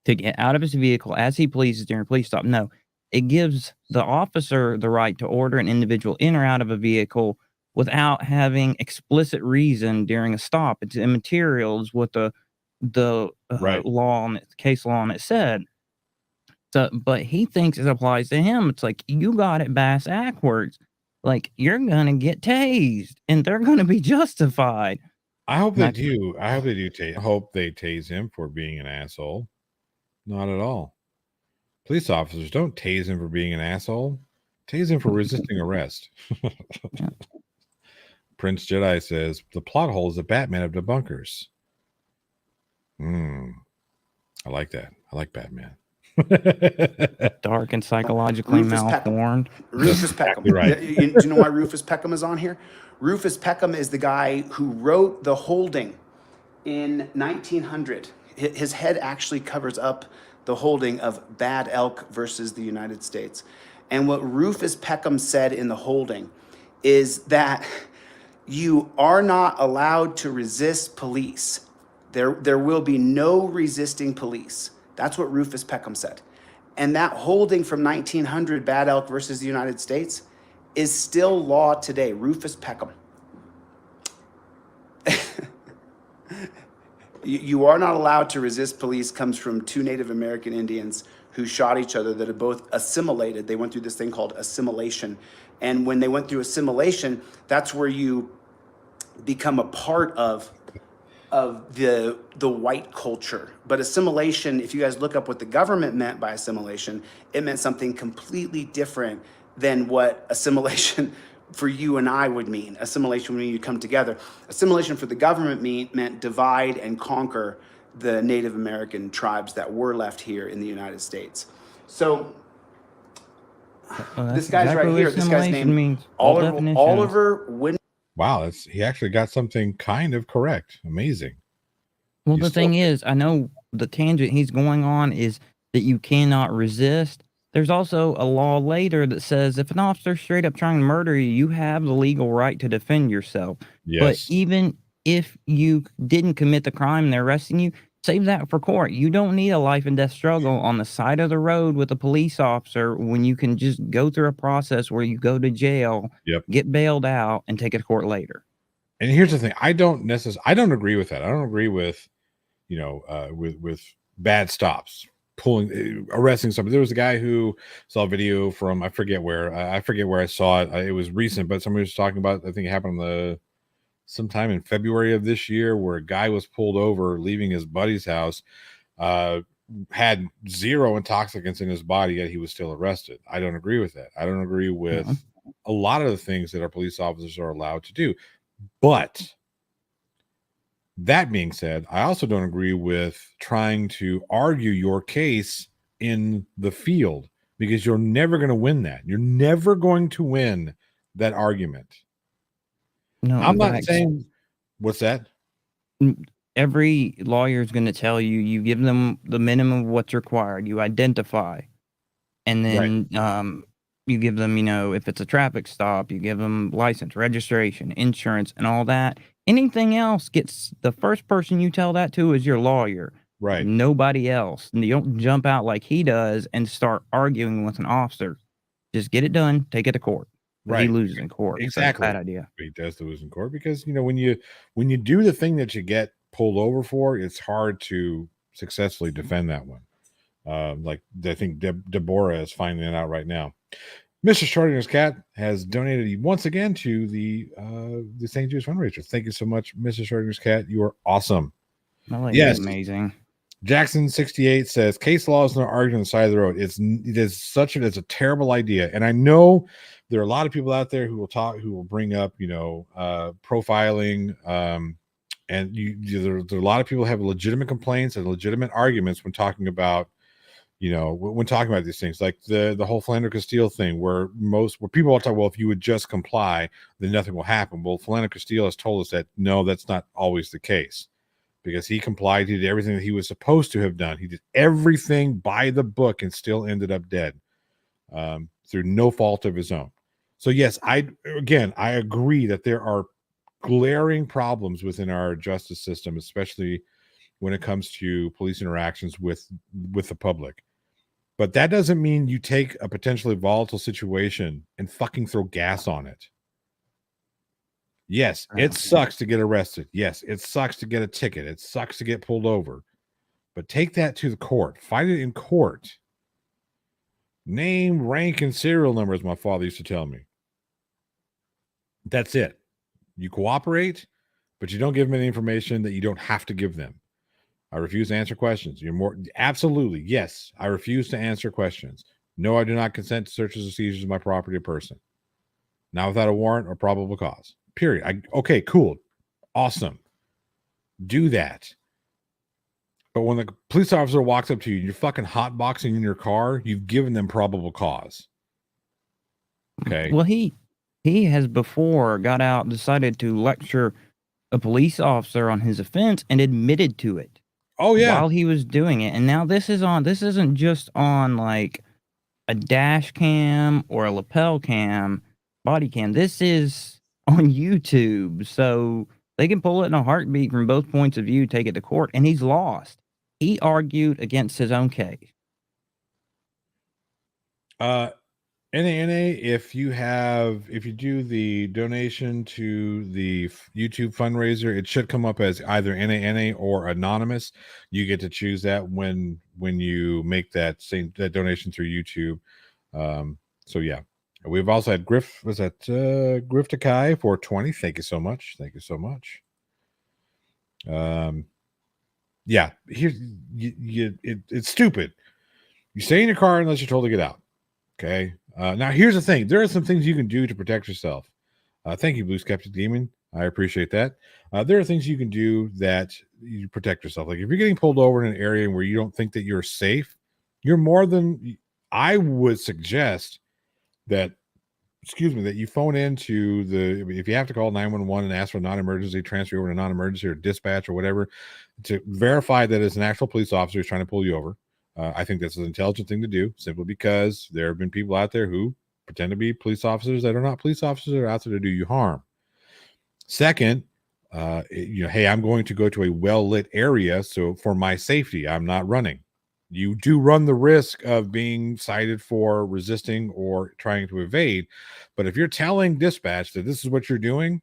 to get out of his vehicle as he pleases during a police stop. No, it gives the officer the right to order an individual in or out of a vehicle without having explicit reason during a stop. It's immaterial is what the Right. law and case law on it said. So, but he thinks it applies to him. It's like, you got it bass backwards. Like, you're gonna get tased, and they're gonna be justified. I hope they do. I hope they do. I hope they tase him for being an asshole. Not at all. Police officers don't tase him for being an asshole. Tase him for resisting arrest. Prince Jedi says the plot hole is the Batman of debunkers. I like that. I like Batman. Dark and psychologically malformed. Rufus Peckham. Right. Do you know why Rufus Peckham is on here? Rufus Peckham is the guy who wrote The Holding in 1900. His head actually covers up the holding of Bad Elk versus the United States. And what Rufus Peckham said in The Holding is that you are not allowed to resist police. There will be no resisting police. That's what Rufus Peckham said. And that holding from 1900, Bad Elk versus the United States, is still law today. Rufus Peckham. You are not allowed to resist police comes from two Native American Indians who shot each other that had both assimilated. They went through this thing called assimilation. And when they went through assimilation, that's where you become a part of the white culture. But assimilation, if you guys look up what the government meant by assimilation, it meant something completely different than what assimilation for you and I would mean. Assimilation would mean you come together. Assimilation for the government meant divide and conquer the Native American tribes that were left here in the United States. So this guy's right here. This guy's name Oliver Wendell. Wow, he actually got something kind of correct. Amazing. Well, the thing is, I know the tangent he's going on is that you cannot resist. There's also a law later that says if an officer's straight up trying to murder you, you have the legal right to defend yourself. Yes. But even if you didn't commit the crime and they're arresting you, save that for court. You don't need a life and death struggle on the side of the road with a police officer when you can just go through a process where you go to jail, get bailed out, and take it to court later. And here's the thing: I don't agree with that. I don't agree with, with bad stops, arresting somebody. There was a guy who saw a video from I forget where I saw it. It was recent, but somebody was talking about. I think it happened sometime in February of this year, where a guy was pulled over leaving his buddy's house, had zero intoxicants in his body, yet he was still arrested. I don't agree with that. I don't agree with a lot of the things that our police officers are allowed to do. But that being said, I also don't agree with trying to argue your case in the field, because you're never going to win that. You're never going to win that argument. No, I'm not saying. What's that? Every lawyer is going to tell you, you give them the minimum of what's required. You identify. And then You give them, if it's a traffic stop, you give them license, registration, insurance, and all that. Anything else gets the first person you tell that to is your lawyer. Right. Nobody else. And you don't jump out like he does and start arguing with an officer. Just get it done. Take it to court. But Right. he loses in court. Exactly. So bad idea. He does lose in court because when you do the thing that you get pulled over for, it's hard to successfully defend that one. Like I think Deborah is finding it out right now. Mr. Schrodinger's cat has donated once again to the St. Jude's Fundraiser. Thank you so much, Mr. Schrodinger's cat. You are awesome. Yes, amazing. Jackson 68 says case law is not arguing on the side of the road. It's a terrible idea, and I know there are a lot of people out there who will bring up profiling, and there's a lot of people who have legitimate complaints and legitimate arguments when talking about these things, like the whole Philando Castile thing, where people will talk, well, if you would just comply, then nothing will happen. Well, Philando Castile has told us that no, that's not always the case, because he complied. He did everything that he was supposed to have done. He did everything by the book and still ended up dead through no fault of his own. So yes, I agree that there are glaring problems within our justice system, especially when it comes to police interactions with the public. But that doesn't mean you take a potentially volatile situation and fucking throw gas on it. Yes, it sucks to get arrested. Yes, it sucks to get a ticket. It sucks to get pulled over. But take that to the court. Fight it in court. Name, rank, and serial number, as my father used to tell me. That's it. You cooperate, but you don't give them any information that you don't have to give them. I refuse to answer questions. Absolutely. Yes, I refuse to answer questions. No, I do not consent to searches or seizures of my property or person. Not without a warrant or probable cause. Period. Okay, cool. Awesome. Do that. But when the police officer walks up to you and you're fucking hotboxing in your car, you've given them probable cause. Okay. Well, he has before got out and decided to lecture a police officer on his offense and admitted to it. Oh yeah. While he was doing it. And now this isn't just on like a dash cam or a lapel cam, body cam. This is on YouTube. So they can pull it in a heartbeat from both points of view, take it to court, and he's lost. He argued against his own case. NANA, if you do the donation to the YouTube fundraiser, it should come up as either NANA or anonymous. You get to choose that when you make that donation through YouTube. So yeah, we've also had Griff Takai for 20. Thank you so much. Thank you so much. Yeah, it's stupid. You stay in your car unless you're told to get out. Okay. Now here's the thing. There are some things you can do to protect yourself. Thank you, Blue Skeptic Demon. I appreciate that. There are things you can do that you protect yourself. Like if you're getting pulled over in an area where you don't think that you're safe, I would suggest that you phone into if you have to call 911 and ask for non-emergency, transfer over to non-emergency or dispatch or whatever to verify that it's an actual police officer who's trying to pull you over. I think that's an intelligent thing to do, simply because there have been people out there who pretend to be police officers that are not police officers, that are out there to do you harm. Second, hey, I'm going to go to a well-lit area, so for my safety, I'm not running. You do run the risk of being cited for resisting or trying to evade, but if you're telling dispatch that this is what you're doing,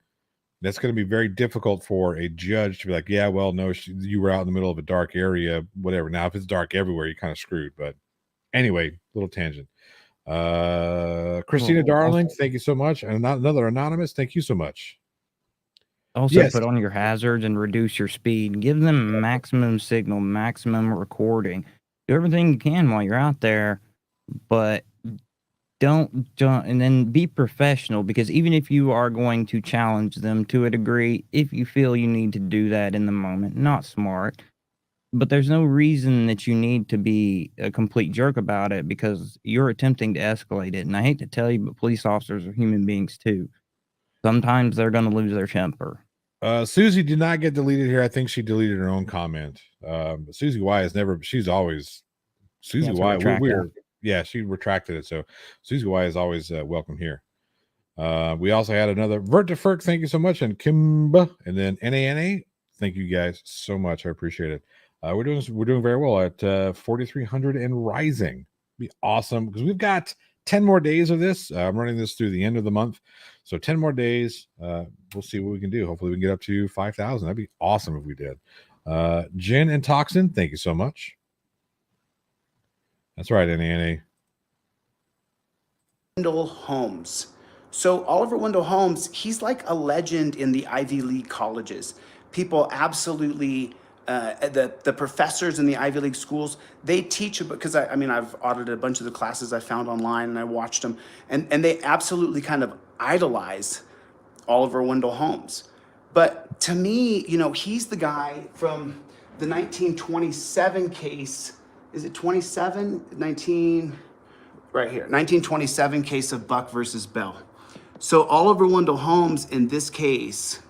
that's going to be very difficult for a judge to be like, yeah, well, no, you were out in the middle of a dark area, whatever. Now, if it's dark everywhere, you're kind of screwed. But anyway, little tangent. Christina Darling, thank you so much. And another anonymous, thank you so much. Also, put on your hazards and reduce your speed. Give them maximum signal, maximum recording. Do everything you can while you're out there, but don't and then be professional, because even if you are going to challenge them to a degree, if you feel you need to do that in the moment, not smart, but there's no reason that you need to be a complete jerk about it, because you're attempting to escalate it. And I hate to tell you, but police officers are human beings too. Sometimes they're going to lose their temper. Susie did not get deleted here. I think she deleted her own comment. Susie Y has never, she's always Susie Y. yeah, she retracted it. So Susie Y is always welcome here. We also had another Vert to Ferk. Thank you so much. And Kimba. And then NANA. Thank you guys so much. I appreciate it. We're doing very well at 4,300 and rising. Be awesome because we've got 10 more days of this. I'm running this through the end of the month. So 10 more days. We'll see what we can do. Hopefully we can get up to 5,000. That'd be awesome if we did. Jen and Toxin, thank you so much. That's right, NANA. Wendell Holmes. So Oliver Wendell Holmes, he's like a legend in the Ivy League colleges. People absolutely, the professors in the Ivy League schools, they teach about, because I've audited a bunch of the classes I found online and I watched them, and they absolutely kind of idolize Oliver Wendell Holmes. But to me, he's the guy from the 1927 case. Is it 27? 19, right here, 1927 case of Buck versus Bell. So Oliver Wendell Holmes in this case,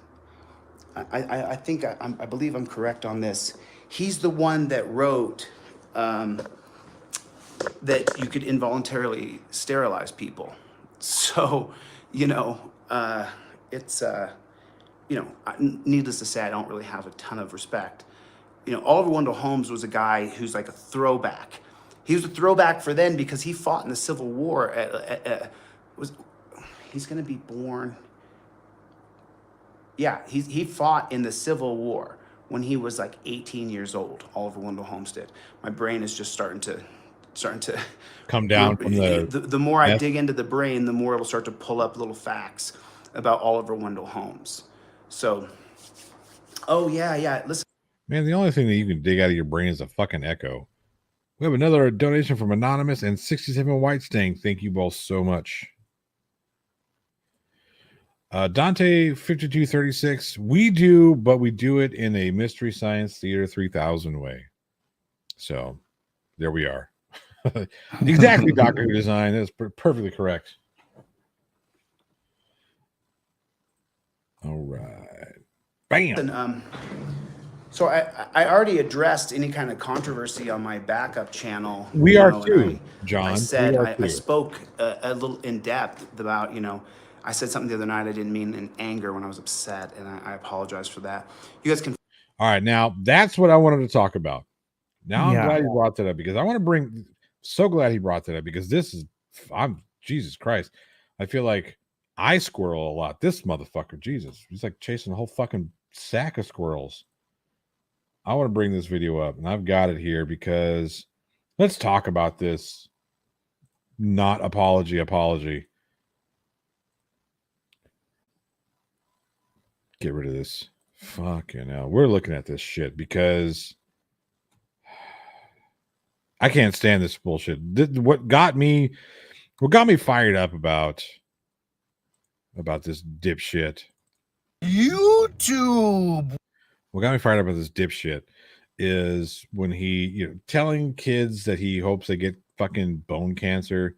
I believe I'm correct on this. He's the one that wrote that you could involuntarily sterilize people. So, it's, needless to say, I don't really have a ton of respect. Oliver Wendell Holmes was a guy who's like a throwback. He was a throwback for then because he fought in the Civil War. He's going to be born. Yeah, he fought in the Civil War when he was like 18 years old. Oliver Wendell Holmes did. My brain is just starting to come down from the more I dig into the brain, the more it'll start to pull up little facts about Oliver Wendell Holmes. So, oh yeah. Listen, man, the only thing that you can dig out of your brain is a fucking echo. We have another donation from Anonymous and 67 White Sting. Thank you both so much. Dante 5236. We do, but we do it in a Mystery Science Theater 3000 way. So there we are. Exactly, Doctor Who design. That's perfectly correct. All right. Bam. And, so I already addressed any kind of controversy on my backup channel. We are too, John. I said I spoke a little in depth about, I said something the other night I didn't mean in anger when I was upset, and I apologize for that. You guys can. All right, now that's what I wanted to talk about. Now I'm glad he brought that up because I want to bring. So glad he brought that up because I'm Jesus Christ. I feel like I squirrel a lot. This motherfucker, Jesus, he's like chasing a whole fucking sack of squirrels. I want to bring this video up, and I've got it here because let's talk about this. Not apology. Get rid of this. Fucking hell. We're looking at this shit because I can't stand this bullshit. What got me fired up about this dipshit. YouTube. What got me fired up about this dipshit is when he, telling kids that he hopes they get fucking bone cancer.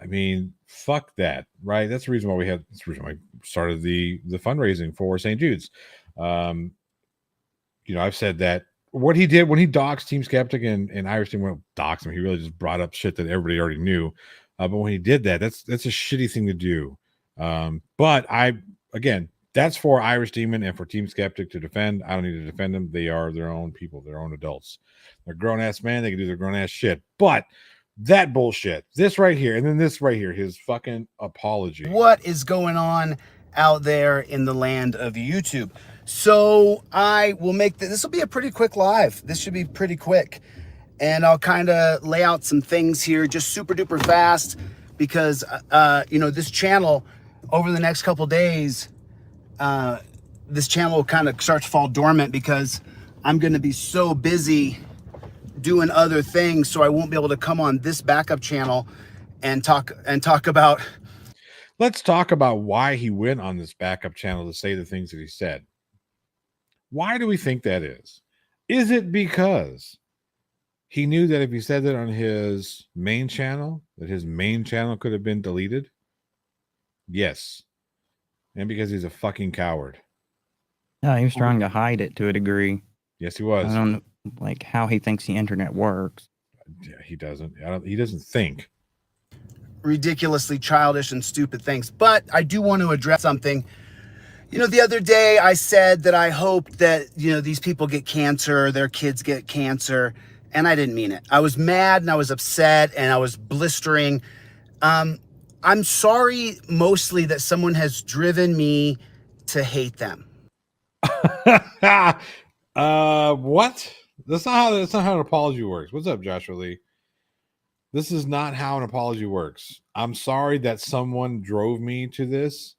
I mean, fuck that, right? That's the reason why that's the reason why I started the fundraising for St. Jude's. I've said that what he did when he doxed Team Skeptic and Irish Team, well, doxed him. He really just brought up shit that everybody already knew. But when he did that, that's a shitty thing to do. But that's for Irish Demon and for Team Skeptic to defend. I don't need to defend them. They are their own people, their own adults. They're grown ass man. They can do their grown ass shit. But that bullshit, this right here, and then this right here, his fucking apology. What is going on out there in the land of YouTube? So I will make this will be a pretty quick live. This should be pretty quick. And I'll kind of lay out some things here just super duper fast because, this channel over the next couple days, this channel will kind of start to fall dormant because I'm going to be so busy doing other things. So I won't be able to come on this backup channel and talk about. Let's talk about why he went on this backup channel to say the things that he said. Why do we think that is? Is it because he knew that if he said that on his main channel, that his main channel could have been deleted? Yes. And because he's a fucking coward. No, he was trying to hide it to a degree. Yes, he was. I don't know, how he thinks the internet works. Yeah, he doesn't. He doesn't think. Ridiculously childish and stupid things. But I do want to address something. You know, the other day I said that I hope that, you know, these people get cancer, their kids get cancer, and I didn't mean it. I was mad and I was upset and I was blistering. I'm sorry mostly that someone has driven me to hate them. What? That's not how an apology works. What's up, Joshua Lee? This is not how an apology works. I'm sorry that someone drove me to this.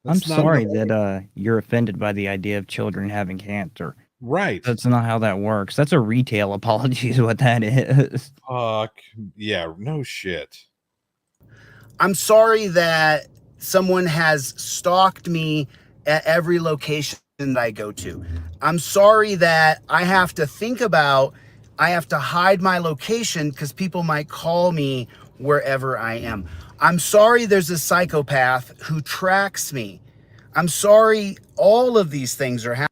I'm sorry that you're offended by the idea of children having cancer. Right. That's not how that works. That's a retail apology is what that is. Fuck. Yeah, no shit. I'm sorry that someone has stalked me at every location that I go to. I'm sorry that I have to hide my location because people might call me wherever I am. I'm sorry there's a psychopath who tracks me. I'm sorry all of these things are happening.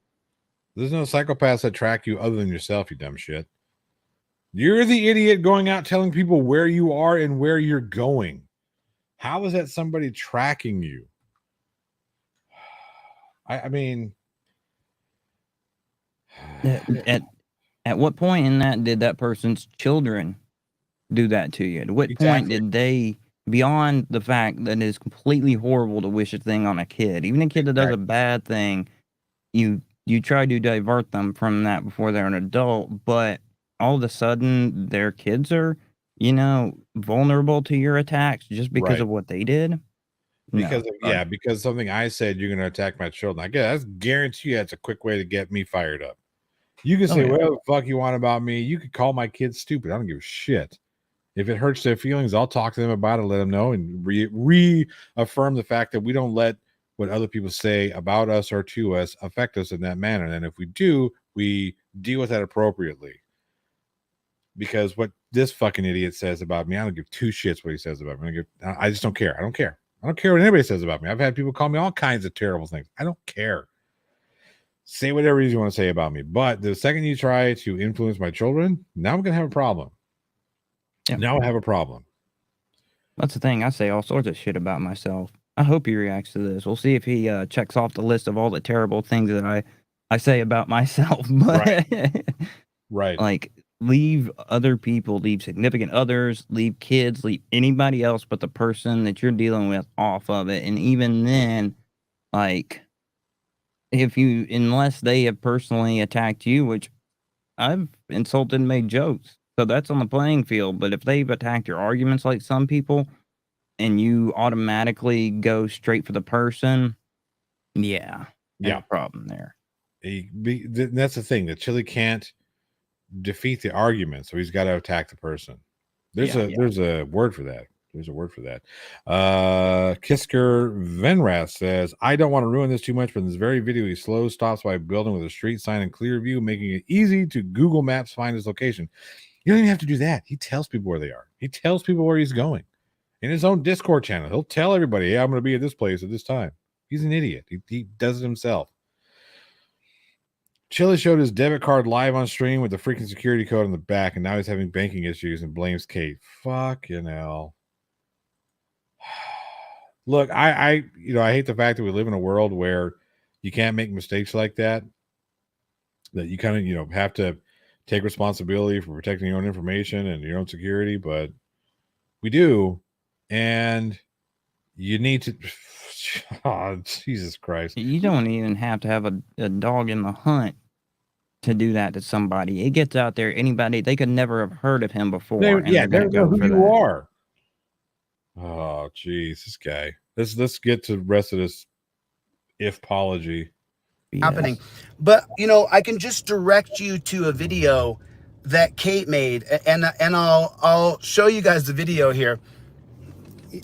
There's no psychopaths that track you other than yourself, you dumb shit. You're the idiot going out telling people where you are and where you're going. How is that somebody tracking you? I mean... At what point in that did that person's children do that to you? At what point did they, beyond the fact that it's completely horrible to wish a thing on a kid, even a kid that does a bad thing, you try to divert them from that before they're an adult, but all of a sudden their kids are, you know, vulnerable to your attacks just because of what they did? Because because something I said, you're going to attack my children. I guess I guarantee you that's a quick way to get me fired up. You can say whatever the fuck you want about me. You could call my kids stupid. I don't give a shit. If it hurts their feelings, I'll talk to them about it, let them know, and reaffirm the fact that we don't let what other people say about us or to us affect us in that manner. And if we do, we deal with that appropriately. Because what this fucking idiot says about me, I don't give two shits what he says about me. I just don't care. I don't care. I don't care what anybody says about me. I've had people call me all kinds of terrible things. I don't care. Say whatever you want to say about me. But the second you try to influence my children, now I'm going to have a problem. Yeah. Now I have a problem. That's the thing. I say all sorts of shit about myself. I hope he reacts to this. We'll see if he checks off the list of all the terrible things that I say about myself. But right. Like, leave other people, leave significant others, leave kids, leave anybody else but the person that you're dealing with off of it. And even then, like... unless they have personally attacked you, which I've insulted and made jokes, so that's on the playing field. But if they've attacked your arguments like some people, and you automatically go straight for the person, there's a problem there. That's the thing. The chili can't defeat the argument, so he's got to attack the person. There's a word for that. There's a word for that. Kisker Venras says, I don't want to ruin this too much, but in this very video, he slows, stops by a building with a street sign and clear view, making it easy to Google Maps find his location. You don't even have to do that. He tells people where they are. He tells people where he's going. In his own Discord channel, he'll tell everybody, hey, I'm going to be at this place at this time. He's an idiot. He does it himself. Chili showed his debit card live on stream with the freaking security code on the back, and now he's having banking issues and blames Kate. Fucking hell. Look, I hate the fact that we live in a world where you can't make mistakes like that. That you kind of, have to take responsibility for protecting your own information and your own security, but we do, and you need to. Oh, Jesus Christ! You don't even have to have a dog in the hunt to do that to somebody. It gets out there. Anybody, they could never have heard of him before. They don't know who you are. Oh, geez, this guy. Let's get to the rest of this if-pology. Happening. But, I can just direct you to a video that Kate made, and I'll show you guys the video here.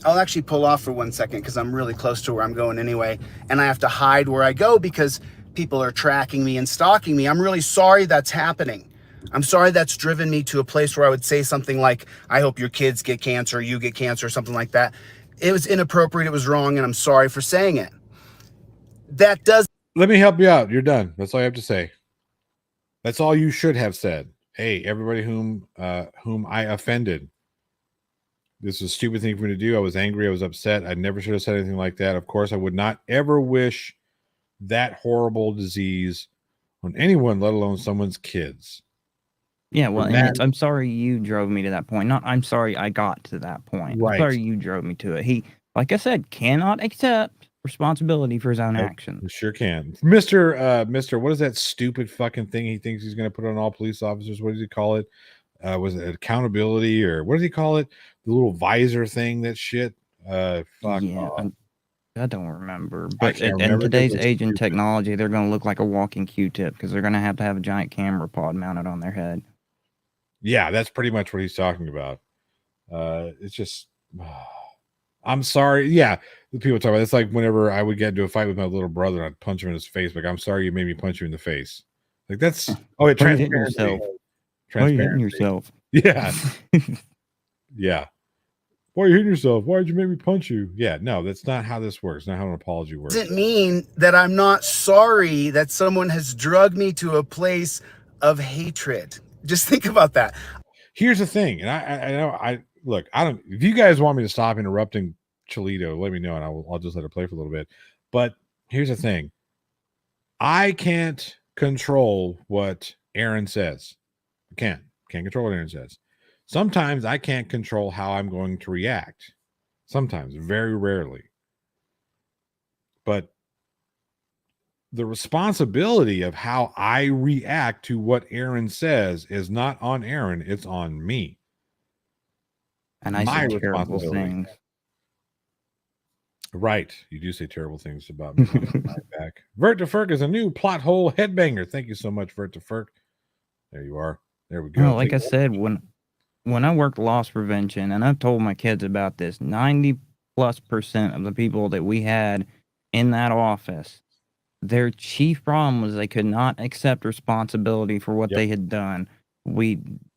I'll actually pull off for 1 second because I'm really close to where I'm going anyway, and I have to hide where I go because people are tracking me and stalking me. I'm really sorry that's happening. I'm sorry that's driven me to a place where I would say something like, I hope your kids get cancer, you get cancer, or something like that. It was inappropriate, it was wrong, and I'm sorry for saying it. Let me help you out. You're done. That's all I have to say. That's all you should have said. hey, everybody whom I offended. This was a stupid thing for me to do. I was angry. I was upset. I never should have said anything like that. Of course, I would not ever wish that horrible disease on anyone, let alone someone's kids. Yeah, well, And and that- it's I'm sorry you drove me to that point. Not I'm sorry I got to that point. Right. I'm sorry you drove me to it. He, like I said, cannot accept responsibility for his own actions. You sure can. Mr. What is that stupid fucking thing he thinks he's going to put on all police officers? What does he call it? Was it accountability or what does he call it? The little visor thing, that shit. Fuck. Yeah, I don't remember. But can't in remember today's because it's age and stupid. technology, they're going to look like a walking Q-tip because they're going to have a giant camera pod mounted on their head. Yeah, that's pretty much what he's talking about. It's just, I'm sorry. Yeah, the people talk about it's like whenever I would get into a fight with my little brother, I'd punch him in his face. Like, I'm sorry you made me punch you in the face. Like that's Why are you hitting transparency. yourself? Why are you hitting Transparency. yourself? Yeah, yeah. Why are you hitting yourself? Why did you make me punch you? Yeah, no, that's not how this works. Not how an apology works. Doesn't mean that I'm not sorry that someone has drugged me to a place of hatred. Just think about that. Here's the thing, and I know look. I don't. If you guys want me to stop interrupting Cholito, let me know, and I'll just let it play for a little bit. But here's the thing: I can't control what Aaron says. I can't control what Aaron says. Sometimes I can't control how I'm going to react. Sometimes, very rarely. But the responsibility of how I react to what Aaron says is not on Aaron, it's on me. And I My say terrible responsibility. things. Right. You do say terrible things about me behind my back. Vert to Ferk is a new plot hole headbanger. Thank you so much, Vert to Ferk. There you are. There we go. No, like I said, when I worked loss prevention, and I've told my kids about this, 90+% of the people that we had in that office, their chief problem was they could not accept responsibility for what they had done.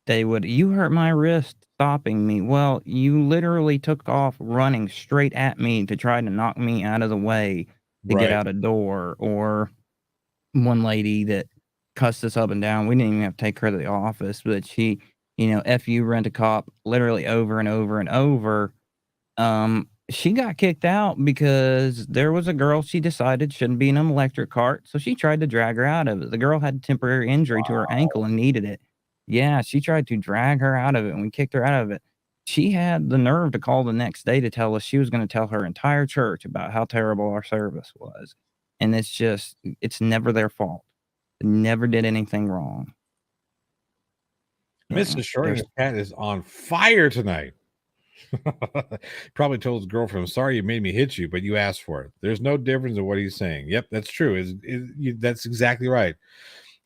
They would, you hurt my wrist stopping me. Well, you literally took off running straight at me to try to knock me out of the way to get out a door. Or one lady that cussed us up and down. We didn't even have to take her to the office, but she, F you, rent a cop, literally over and over and over. She got kicked out because there was a girl she decided shouldn't be in an electric cart, so she tried to drag her out of it. The girl had a temporary injury to her ankle and needed it. Yeah, she tried to drag her out of it, and we kicked her out of it. She had the nerve to call the next day to tell us she was going to tell her entire church about how terrible our service was. And it's never their fault. They never did anything wrong. Mrs. Shorter's cat is on fire tonight. Probably told his girlfriend, I'm sorry you made me hit you, but you asked for it. There's no difference in what he's saying. Yep, that's true. That's exactly right.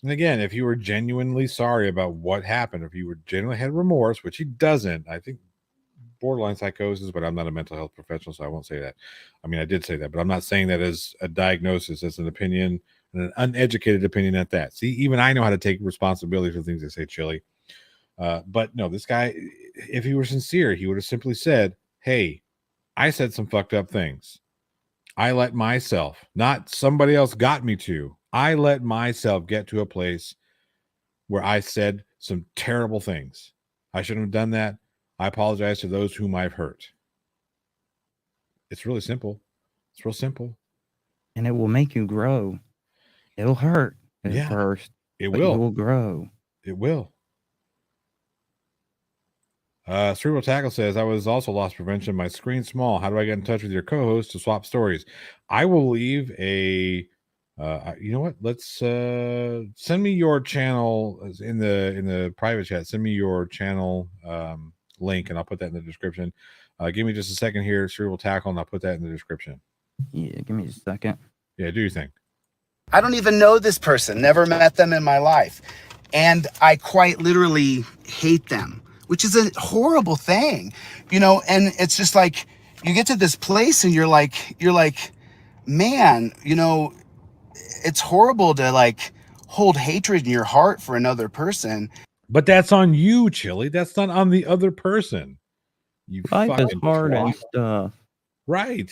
And again, if you were genuinely sorry about what happened, if you were genuinely had remorse, which he doesn't, I think borderline psychosis, but I'm not a mental health professional, so I won't say that. I mean, I did say that, but I'm not saying that as a diagnosis, as an opinion, an uneducated opinion at that. See, even I know how to take responsibility for things I say, Chili. But no, this guy, if he were sincere, he would have simply said, hey, I said some fucked up things. I let myself, not somebody else got me to. I let myself get to a place where I said some terrible things. I shouldn't have done that. I apologize to those whom I've hurt. It's really simple. It's real simple. And it will make you grow. It'll hurt at first. It but will. You will grow. It will. Cerebral Tackle says, I was also loss prevention. My screen's small. How do I get in touch with your co-host to swap stories? I will leave a you know what? Let's send me your channel in the private chat. Send me your channel link and I'll put that in the description. Give me just a second here, Cerebral Tackle, and I'll put that in the description. Yeah, give me a second. Yeah, do your thing. I don't even know this person, never met them in my life. And I quite literally hate them, which is a horrible thing, and it's just like, you get to this place and you're like, man, it's horrible to hold hatred in your heart for another person. But that's on you, Chili. That's not on the other person. You Life is fucking hard twat. and stuff. Right.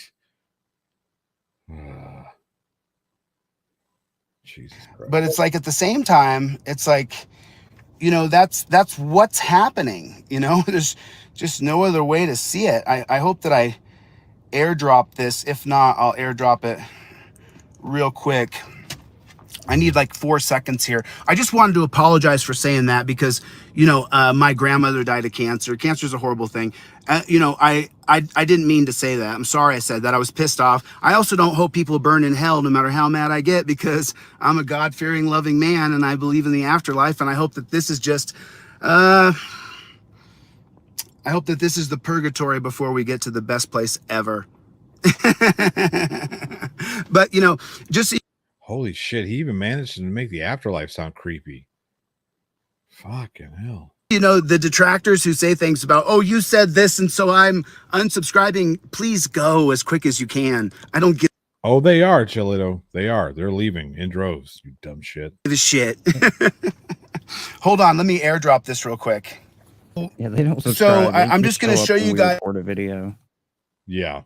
Jesus Christ. But it's like, at the same time, it's like, that's what's happening. There's just no other way to see it. I hope that I airdrop this. If not, I'll airdrop it real quick. I need like 4 seconds here. I just wanted to apologize for saying that because, my grandmother died of cancer. Cancer is a horrible thing. I didn't mean to say that. I'm sorry I said that. I was pissed off. I also don't hope people burn in hell no matter how mad I get, because I'm a God-fearing, loving man and I believe in the afterlife. And I hope that this is just, I hope that this is the purgatory before we get to the best place ever. But, just... Holy shit, he even managed to make the afterlife sound creepy. Fucking hell. The detractors who say things about, oh, you said this and so I'm unsubscribing, please go as quick as you can. I don't give Oh, they are, Chilito. They are. They're leaving in droves, you dumb shit. a shit. Hold on, let me airdrop this real quick. Yeah, they don't subscribe. So They I'm just going to up show when you we guys. record a video. Yeah.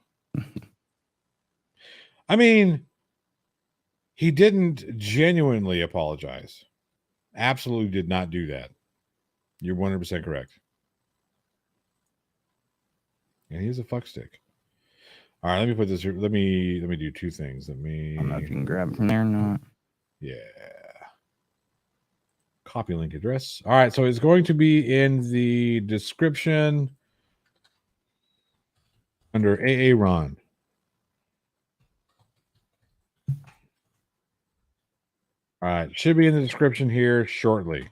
I mean, he didn't genuinely apologize. Absolutely did not do that. You're 100% correct. And he's a fuckstick. All right, let me put this here. Let me do two things. I don't know if you can grab it from there or not. Yeah. Copy link address. All right, so it's going to be in the description under AA Ron. All right, should be in the description here shortly.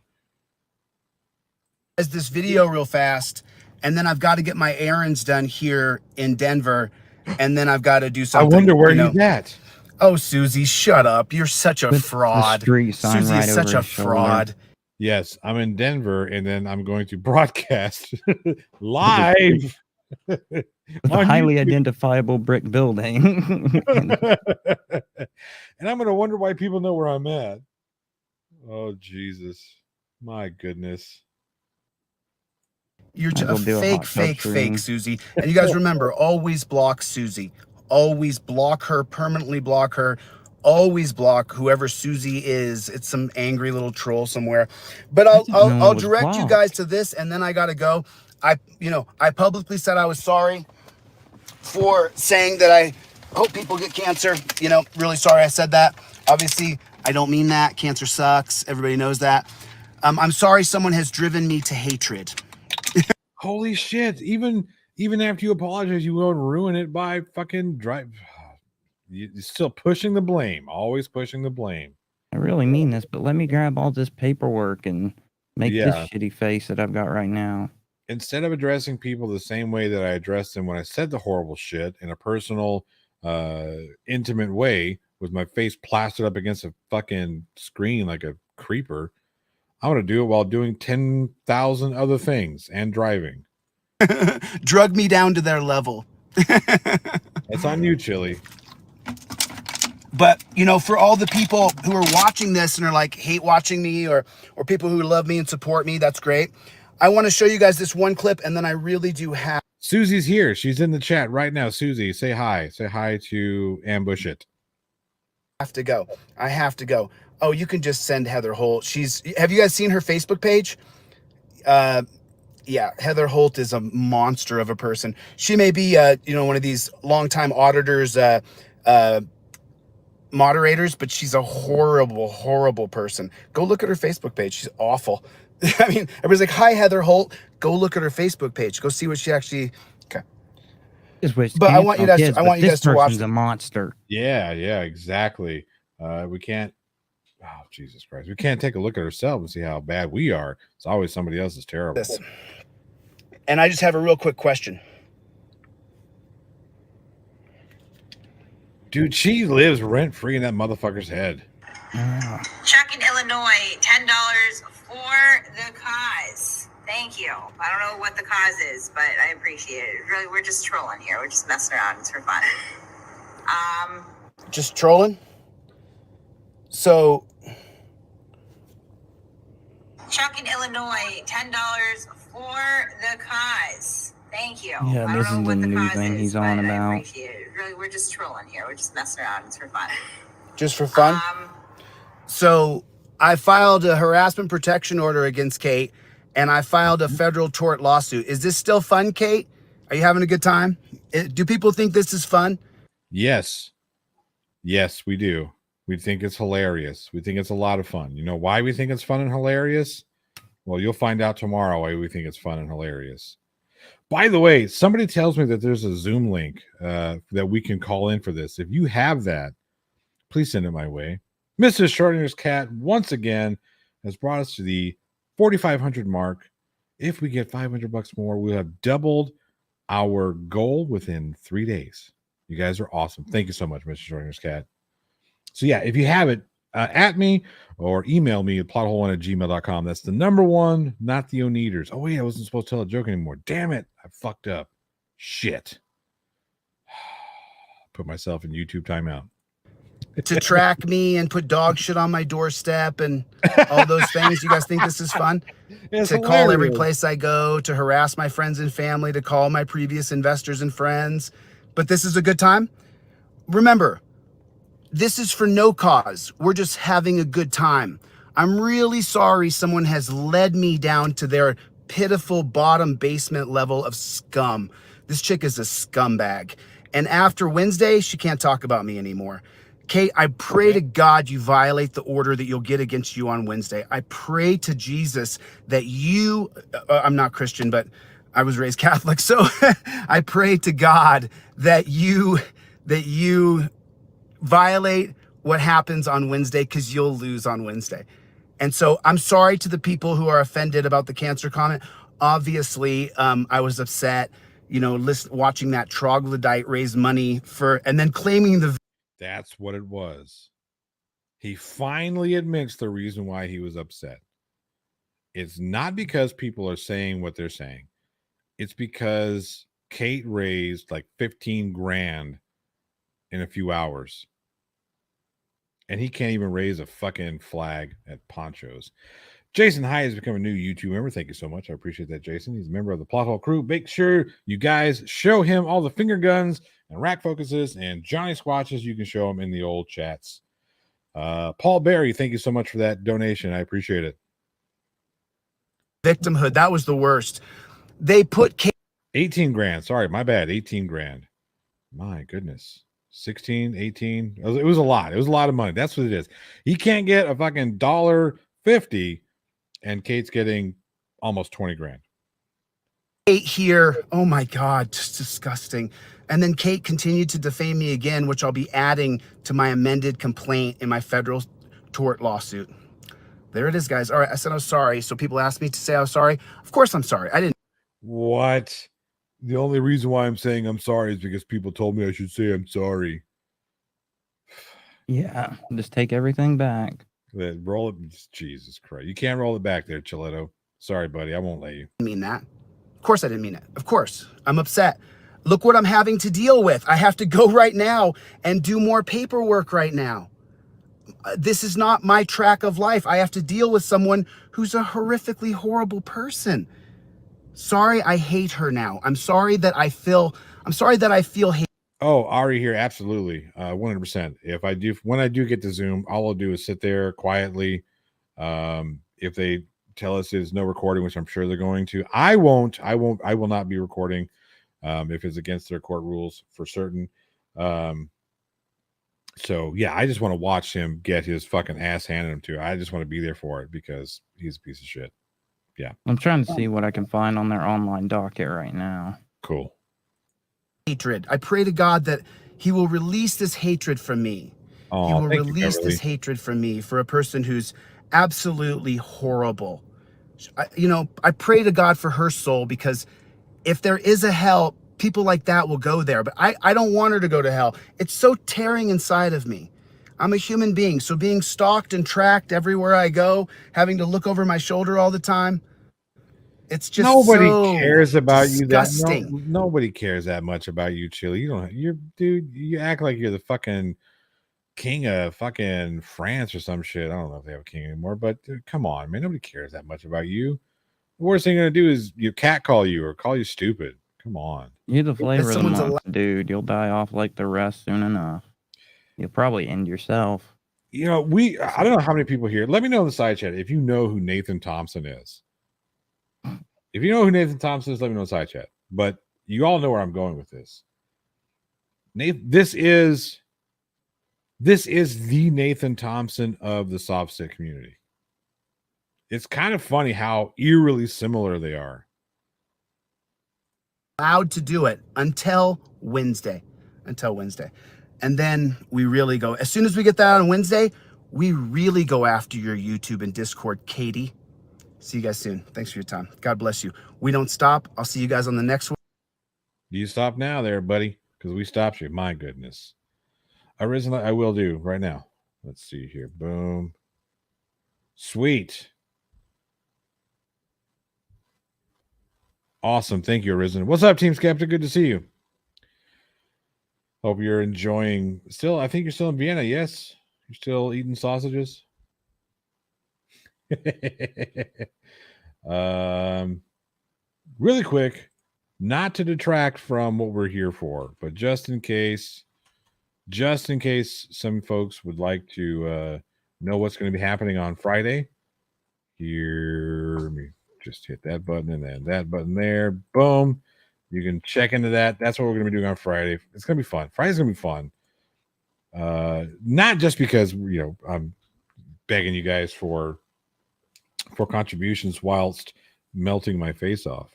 This video real fast, and then I've got to get my errands done here in Denver, and then I've got to do something. I wonder where he's at. Oh, Susie, shut up. You're such a fraud. Susie is such a fraud. Yes, I'm in Denver, and then I'm going to broadcast live. With a highly identifiable brick building. And I'm going to wonder why people know where I'm at. Oh, Jesus. My goodness. You're a fake, Susie. And you guys remember, always block Susie. Always block her, permanently block her. Always block whoever Susie is. It's some angry little troll somewhere. But I'll direct you guys to this, and then I got to go. I publicly said I was sorry for saying that I hope people get cancer. Really sorry I said that. Obviously, I don't mean that. Cancer sucks. Everybody knows that. I'm sorry someone has driven me to hatred. Holy shit. Even after you apologize, you will ruin it by fucking drive. You're still pushing the blame. Always pushing the blame. I really mean this, but let me grab all this paperwork and make this shitty face that I've got right now. Instead of addressing people the same way that I addressed them when I said the horrible shit in a personal, intimate way with my face plastered up against a fucking screen like a creeper, I'm going to do it while doing 10,000 other things and driving. Drug me down to their level. That's on you, Chili. But, for all the people who are watching this and are like hate watching me or people who love me and support me, that's great. I want to show you guys this one clip, and then I really do have... Susie's here. She's in the chat right now. Susie, say hi. Say hi to Ambush It. I have to go. Oh, you can just send Heather Holt. Have you guys seen her Facebook page? Yeah, Heather Holt is a monster of a person. She may be, one of these longtime auditors, moderators, but she's a horrible, horrible person. Go look at her Facebook page. She's awful. I mean, everybody's like, hi, Heather Holt. Go look at her Facebook page. Go see what she actually... Okay. But I want you guys to watch. This a monster. Yeah, exactly. We can't... Oh, Jesus Christ. We can't take a look at ourselves and see how bad we are. It's always somebody else is terrible. And I just have a real quick question. Dude, she lives rent-free in that motherfucker's head. Chuck in Illinois, $10 for the cause. Thank you. I don't know what the cause is, but I appreciate it. Really, we're just trolling here. We're just messing around. It's for fun. Just trolling? So... Chuck in Illinois, $10 for the cause. Thank you. Yeah, this is the new thing he's on about. I appreciate it. Really, we're just trolling here. We're just messing around. It's for fun. Just for fun? So I filed a harassment protection order against Kate, and I filed a federal tort lawsuit. Is this still fun, Kate? Are you having a good time? Do people think this is fun? Yes. Yes, we do. We think it's hilarious. We think it's a lot of fun. You know why we think it's fun and hilarious? Well, you'll find out tomorrow why we think it's fun and hilarious. By the way, somebody tells me that there's a Zoom link that we can call in for this. If you have that, please send it my way. Mrs. Schrodinger's cat, once again, has brought us to the 4,500 mark. If we get $500 more, we'll have doubled our goal within 3 days. You guys are awesome. Thank you so much, Mrs. Schrodinger's cat. So yeah, if you have it, at me or email me at plothole1@gmail.com. That's the number one, not the Oneaters. Oh wait, I wasn't supposed to tell a joke anymore. Damn it. I fucked up. Shit. Put myself in YouTube timeout. To track me and put dog shit on my doorstep and all those things. You guys think this is fun? It's to call every hilarious. place I go, to harass my friends and family, to call my previous investors and friends. But this is a good time. Remember, this is for no cause. We're just having a good time. I'm really sorry someone has led me down to their pitiful bottom basement level of scum. This chick is a scumbag. And after Wednesday, she can't talk about me anymore. Kate, I pray to God you violate the order that you'll get against you on Wednesday. I pray to Jesus that you, I'm not Christian, but I was raised Catholic. So I pray to God that you violate what happens on Wednesday, because you'll lose on Wednesday. And so I'm sorry to the people who are offended about the cancer comment. Obviously, I was upset, watching that troglodyte raise money for, and then claiming the. That's what it was. He finally admits the reason why he was upset. It's not because people are saying what they're saying. It's because Kate raised like 15 grand in a few hours. And he can't even raise a fucking flag at Ponchos. Jason High has become a new YouTube member. Thank you so much. I appreciate that, Jason. He's a member of the Plot Hole crew. Make sure you guys show him all the finger guns and rack focuses and Johnny Squatches. You can show him in the old chats. Paul Berry, thank you so much for that donation. I appreciate it. Victimhood, that was the worst. They put Kate 18 grand. Sorry, my bad. 18 grand. My goodness. 16, 18. It was a lot. It was a lot of money. That's what it is. He can't get a fucking $1.50 and Kate's getting almost 20 grand. Kate here. Oh my God, just disgusting. And then Kate continued to defame me again, which I'll be adding to my amended complaint in my federal tort lawsuit. There it is, guys. All right, I said I was sorry. So people asked me to say I was sorry. Of course I'm sorry. I didn't. What? The only reason why I'm saying I'm sorry is because people told me I should say I'm sorry. Yeah, just take everything back. Roll it. Jesus Christ. You can't roll it back there, Chiletto. Sorry, buddy. I won't let you. mean that. Of course I didn't mean it. Of course. I'm upset. Look what I'm having to deal with. I have to go right now and do more paperwork right now. This is not my track of life. I have to deal with someone who's a horrifically horrible person. Sorry, I hate her now. I'm sorry that I feel hate. Oh, Ari here, absolutely, 100%. When I do get to Zoom, all I'll do is sit there quietly. If they tell us there's no recording, which I'm sure they're going to, I will not be recording if it's against their court rules for certain. So yeah, I just want to watch him get his fucking ass handed him to. I just want to be there for it because he's a piece of shit. Yeah. I'm trying to see what I can find on their online docket right now. Cool. Hatred. I pray to God that he will release this hatred from me. Oh, he will release this hatred from me for a person who's absolutely horrible. I pray to God for her soul, because if there is a hell, people like that will go there. But I don't want her to go to hell. It's so tearing inside of me. I'm a human being, so being stalked and tracked everywhere I go, having to look over my shoulder all the time, it's just nobody so cares about disgusting. you. Nobody cares that much about you, Chili. You act like you're the fucking king of fucking France or some shit. I don't know if they have a king anymore, but dude, come on, man. Nobody cares that much about you. The worst thing you're gonna do is you catcall you or call you stupid. Come on. You're the flavor of the someone's month, dude. You'll die off like the rest soon enough. You'll probably end yourself. You know, I don't know how many people here. Let me know in the side chat if you know who Nathan Thompson is. If you know who Nathan Thompson is, let me know in the side chat. But you all know where I'm going with this. This is the Nathan Thompson of the soft stick community. It's kind of funny how eerily similar they are. Allowed to do it until Wednesday. And then we really go, as soon as we get that on Wednesday, we really go after your YouTube and Discord, Katie. See you guys soon. Thanks for your time. God bless you. We don't stop. I'll see you guys on the next one. You stop now there, buddy, because we stopped you. My goodness. Originally, I will do right now. Let's see here. Boom. Sweet. Awesome. Thank you, Arisen. What's up, Team Skeptic? Good to see you. Hope you're enjoying. Still, I think you're still in Vienna. Yes, you're still eating sausages. Really quick, not to detract from what we're here for, but just in case some folks would like to know what's going to be happening on Friday. Here, let me just hit that button and then that button there. Boom. You can check into that. That's what we're going to be doing on Friday. It's going to be fun. Friday's going to be fun. Not just because, I'm begging you guys for contributions whilst melting my face off,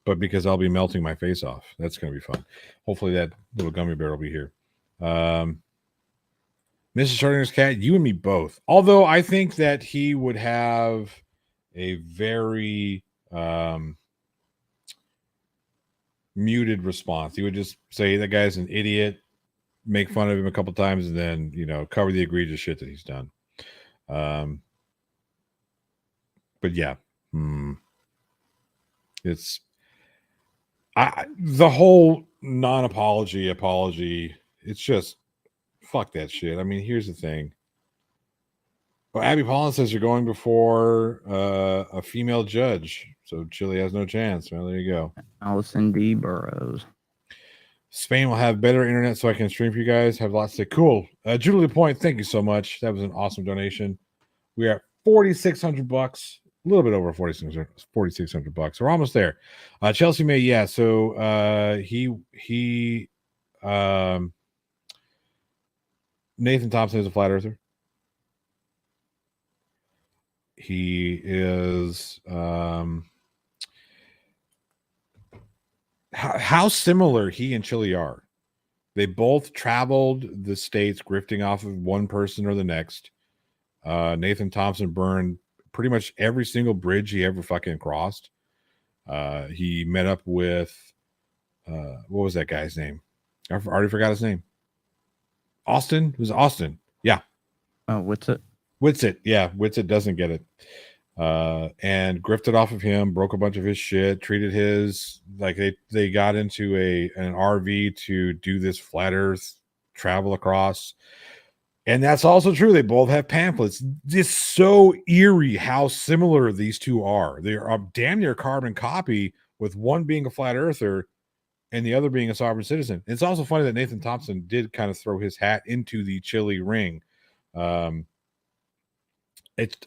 but because I'll be melting my face off. That's going to be fun. Hopefully that little gummy bear will be here. Mrs. Schrodinger's cat, you and me both. Although I think that he would have a very muted response. He would just say that guy's an idiot, make fun of him a couple times, and then cover the egregious shit that he's done. But yeah, it's the whole non-apology apology. It's just fuck that shit. I mean, here's the thing. Well, Abby Paulin says you're going before a female judge, so Chile has no chance. Well, there you go. Allison D. Burrows. Spain will have better internet so I can stream for you guys. Have lots to say. Cool. Julie Point, thank you so much. That was an awesome donation. We are at $4,600, a little bit over $4,600. We're almost there. Chelsea May, yeah. So Nathan Thompson is a flat earther. He is how similar he and Chile are. They both traveled the states grifting off of one person or the next. Nathan Thompson burned pretty much every single bridge he ever fucking crossed. He met up with what was that guy's name? I already forgot his name. Austin? It was Austin. Yeah. Oh, what's it? Witsit, yeah, Witsit doesn't get it, and grifted off of him, broke a bunch of his shit, treated his like they got into an RV to do this flat Earth travel across, and that's also true. They both have pamphlets. It's so eerie how similar these two are. They are damn near carbon copy, with one being a flat earther and the other being a sovereign citizen. It's also funny that Nathan Thompson did kind of throw his hat into the Chile ring. It's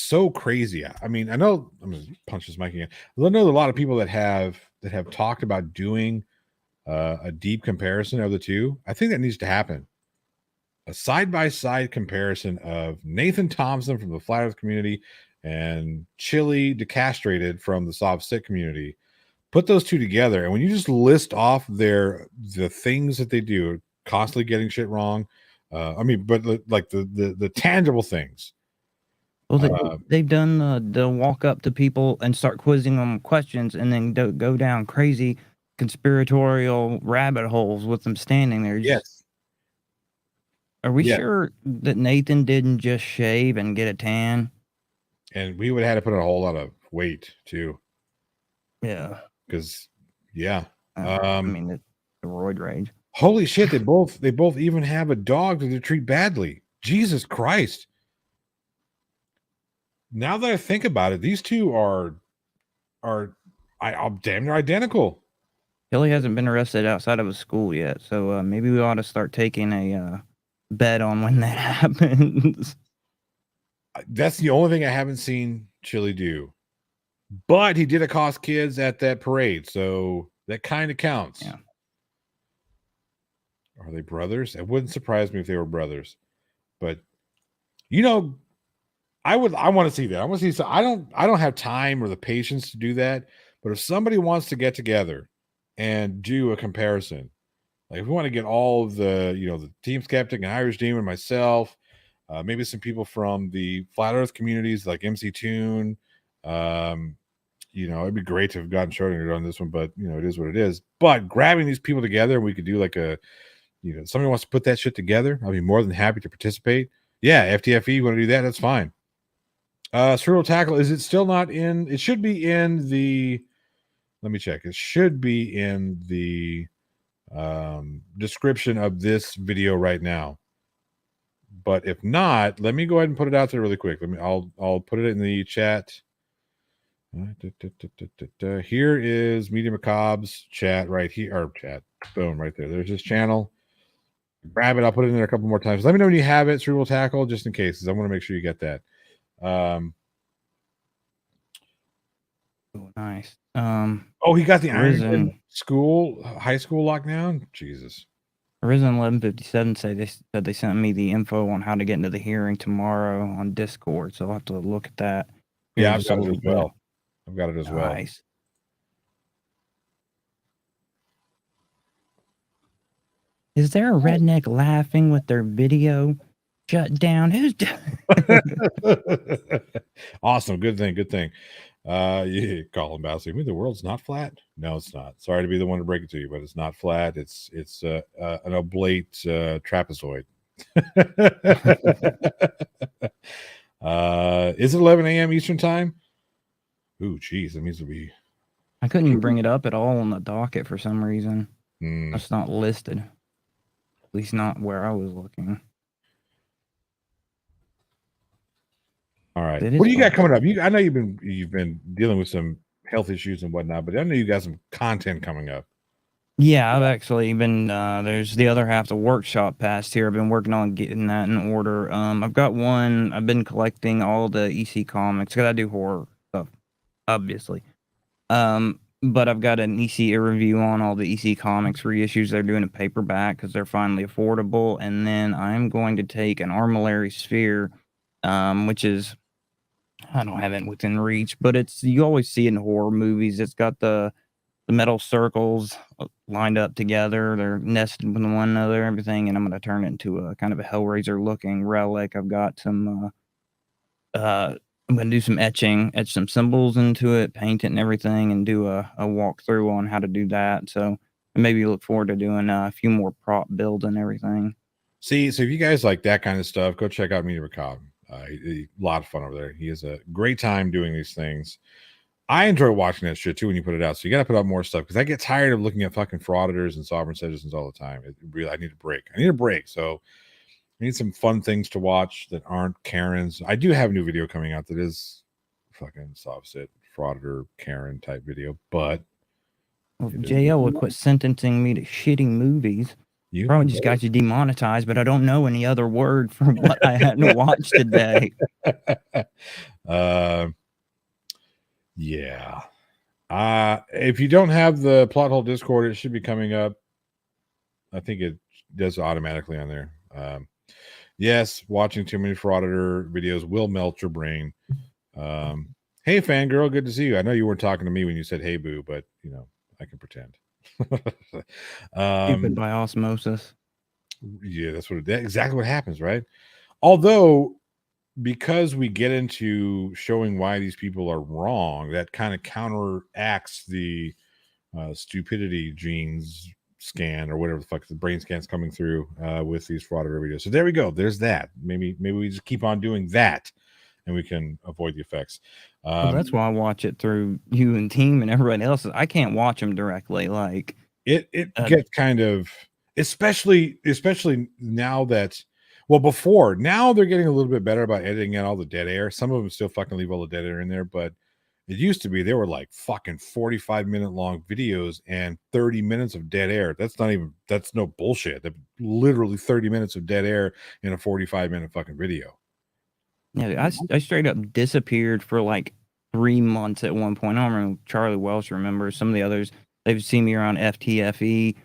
so crazy. I mean, I know I'm gonna punch this mic again. I know a lot of people that have talked about doing a deep comparison of the two. I think that needs to happen. A side-by-side comparison of Nathan Thompson from the flat earth community and Chile decastrated from the soft stick community. Put those two together, and when you just list off the things that they do, constantly getting shit wrong. But like the tangible things. Well, they've done the walk up to people and start quizzing them questions, and then go down crazy conspiratorial rabbit holes with them standing there. Yes. Are we sure that Nathan didn't just shave and get a tan? And we would have had to put on a whole lot of weight too. Yeah. Because the roid rage. Holy shit! They both even have a dog that they treat badly. Jesus Christ! Now that I think about it, these two are damn near identical. Kelly hasn't been arrested outside of a school yet, so maybe we ought to start taking a bet on when that happens. That's the only thing I haven't seen Chili do. But he did accost kids at that parade, so that kind of counts. Yeah. Are they brothers? It wouldn't surprise me if they were brothers. But you know, I want to see that. I want to see. So I don't have time or the patience to do that. But if somebody wants to get together and do a comparison, like if we want to get all of the, the Team Skeptic and Irish Demon, myself, maybe some people from the Flat Earth communities like MC Toon, it'd be great to have gotten Schrodinger on this one, but it is what it is. But grabbing these people together, and we could do like somebody wants to put that shit together, I'll be more than happy to participate. Yeah, FTFE, you want to do that? That's fine. Cerebral Tackle, is it still not in? It should be in the. Let me check. It should be in the description of this video right now. But if not, let me go ahead and put it out there really quick. I'll put it in the chat. Here is Media Macabre's chat right here, or chat. Boom, right there. There's his channel. Grab it. I'll put it in there a couple more times. Let me know when you have it, Cerebral Tackle, just in case, because I want to make sure you get that. Oh, nice. He got the Iron high school lockdown. Jesus. Arisen 1157 said they sent me the info on how to get into the hearing tomorrow on Discord, so I'll have to look at that. Yeah, I've got it as well. Nice. Is there a redneck laughing with their video shut down? Who's awesome? Good thing. Yeah, Colin Bassey. I mean, the world's not flat. No, it's not. Sorry to be the one to break it to you, but it's not flat. It's an oblate trapezoid. Is it 11 a.m. Eastern time? Ooh, geez, that means to be. I couldn't even bring it up at all on the docket for some reason. That's not listed. At least not where I was looking. All right. What do you got coming up? I know you've been dealing with some health issues and whatnot, but I know you got some content coming up. Yeah, I've actually been there's the other half, the workshop passed here. I've been working on getting that in order. I've got one. I've been collecting all the EC comics because I do horror stuff, obviously. But I've got an EC review on all the EC comics reissues. They're doing a paperback because they're finally affordable. And then I'm going to take an Armillary Sphere, which is, I don't have it within reach, but you always see it in horror movies. It's got the metal circles lined up together. They're nested with one another, everything. And I'm going to turn it into a kind of a Hellraiser looking relic. I've got some, I'm going to do some etch some symbols into it, paint it and everything, and do a walkthrough on how to do that. So maybe look forward to doing a few more prop builds and everything. See, so if you guys like that kind of stuff, go check out Media Macabre. A lot of fun over there. He has a great time doing these things. I enjoy watching that shit too when you put it out. So you got to put out more stuff because I get tired of looking at fucking frauditors and sovereign citizens all the time. I need a break. So I need some fun things to watch that aren't Karens. I do have a new video coming out that is fucking soft-sit, frauditor, Karen type video, but well, if JL would quit sentencing me to shitty movies, probably just got you demonetized, but I don't know any other word for what I hadn't watched today. Yeah. If you don't have the Plot Hole Discord, it should be coming up. I think it does automatically on there. Yes, watching too many frauditor videos will melt your brain. Hey, fangirl, good to see you. I know you weren't talking to me when you said hey, boo, but, I can pretend. Stupid by osmosis. Yeah, that's exactly what happens, right? Although, because we get into showing why these people are wrong, that kind of counteracts the stupidity genes scan or whatever the fuck the brain scan's coming through with these frauditor videos. So there we go. There's that. Maybe we just keep on doing that and we can avoid the effects. Well, that's why I watch it through you and team and everybody else. I can't watch them directly. Like it gets kind of, especially now that, well, now they're getting a little bit better about editing out all the dead air. Some of them still fucking leave all the dead air in there, but It used to be they were like fucking 45-minute long videos and 30 minutes of dead air. That's no bullshit. They're literally 30 minutes of dead air in a 45-minute fucking video. Yeah, I straight up disappeared for like 3 months at one point. I don't remember. Charlie Welsh remembers. Some of the others, they've seen me around FTFE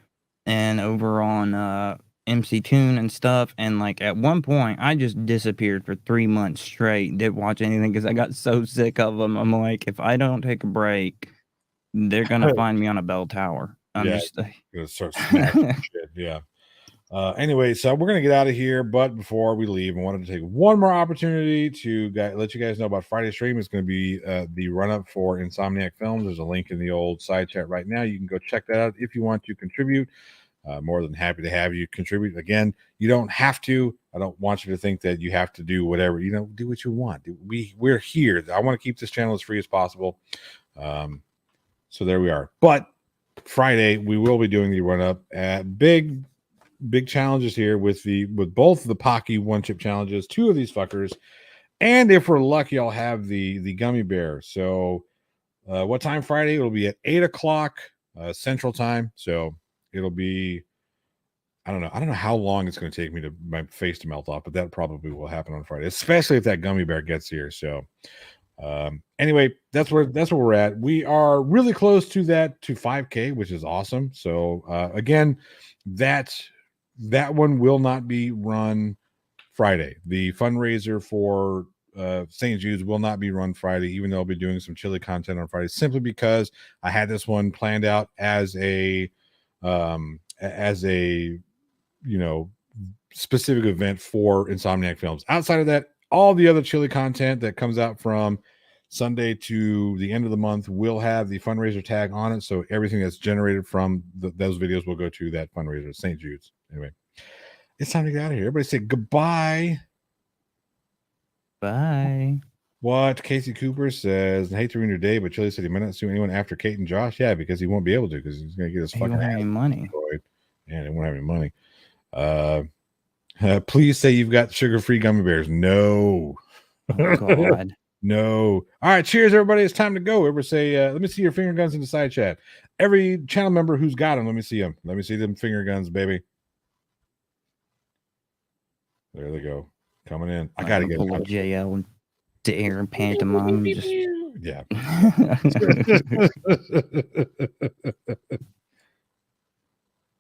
and over on MC Tune and stuff. And like at one point, I just disappeared for 3 months straight. Didn't watch anything because I got so sick of them. I'm like, if I don't take a break, they're gonna find me on a bell tower. I'm Yeah. just Gonna start smashing shit. Yeah. Anyway, so we're gonna get out of here, but before we leave, I wanted to take one more opportunity to let you guys know about Friday's stream. It's going to be the run-up for Insomniac Films. There's a link in the old side chat right now. You can go check that out if you want to contribute. More than happy to have you contribute. Again, you don't have to. I don't want you to think that you have to do whatever. Do what you want. We're here. I want to keep this channel as free as possible. So there we are. But Friday we will be doing the run-up at big challenges here with both the Pocky one-chip challenges, 2 of these fuckers, and if we're lucky, I'll have the gummy bear. So what time Friday? It'll be at 8:00 Central Time. So it'll be, I don't know how long it's going to take me my face to melt off, but that probably will happen on Friday, especially if that gummy bear gets here. So anyway, that's where we're at. We are really close to 5K, which is awesome. So again, that one will not be run Friday. The fundraiser for St. Jude's will not be run Friday, even though I'll be doing some chili content on Friday, simply because I had this one planned out as a specific event for Insomniac Films. Outside of that, all the other chili content that comes out from Sunday to the end of the month will have the fundraiser tag on it. So everything that's generated from those videos will go to that fundraiser at St. Jude's. Anyway, it's time to get out of here. Everybody say goodbye. bye. What Casey Cooper says, I hate to ruin your day, but Chili said he might not sue anyone after Kate and Josh. Yeah, because he won't be able to, because he's going to get his He fucking don't have any money. destroyed. And he won't have any money. Please say you've got sugar-free gummy bears. No. Oh, God. No. All right, cheers, everybody. It's time to go. Everybody say, let me see your finger guns in the side chat. Every channel member who's got them, let me see them. Let me see them finger guns, baby. There they go. Coming in. I got to get pull a JL to air and pantomime. Just... Yeah.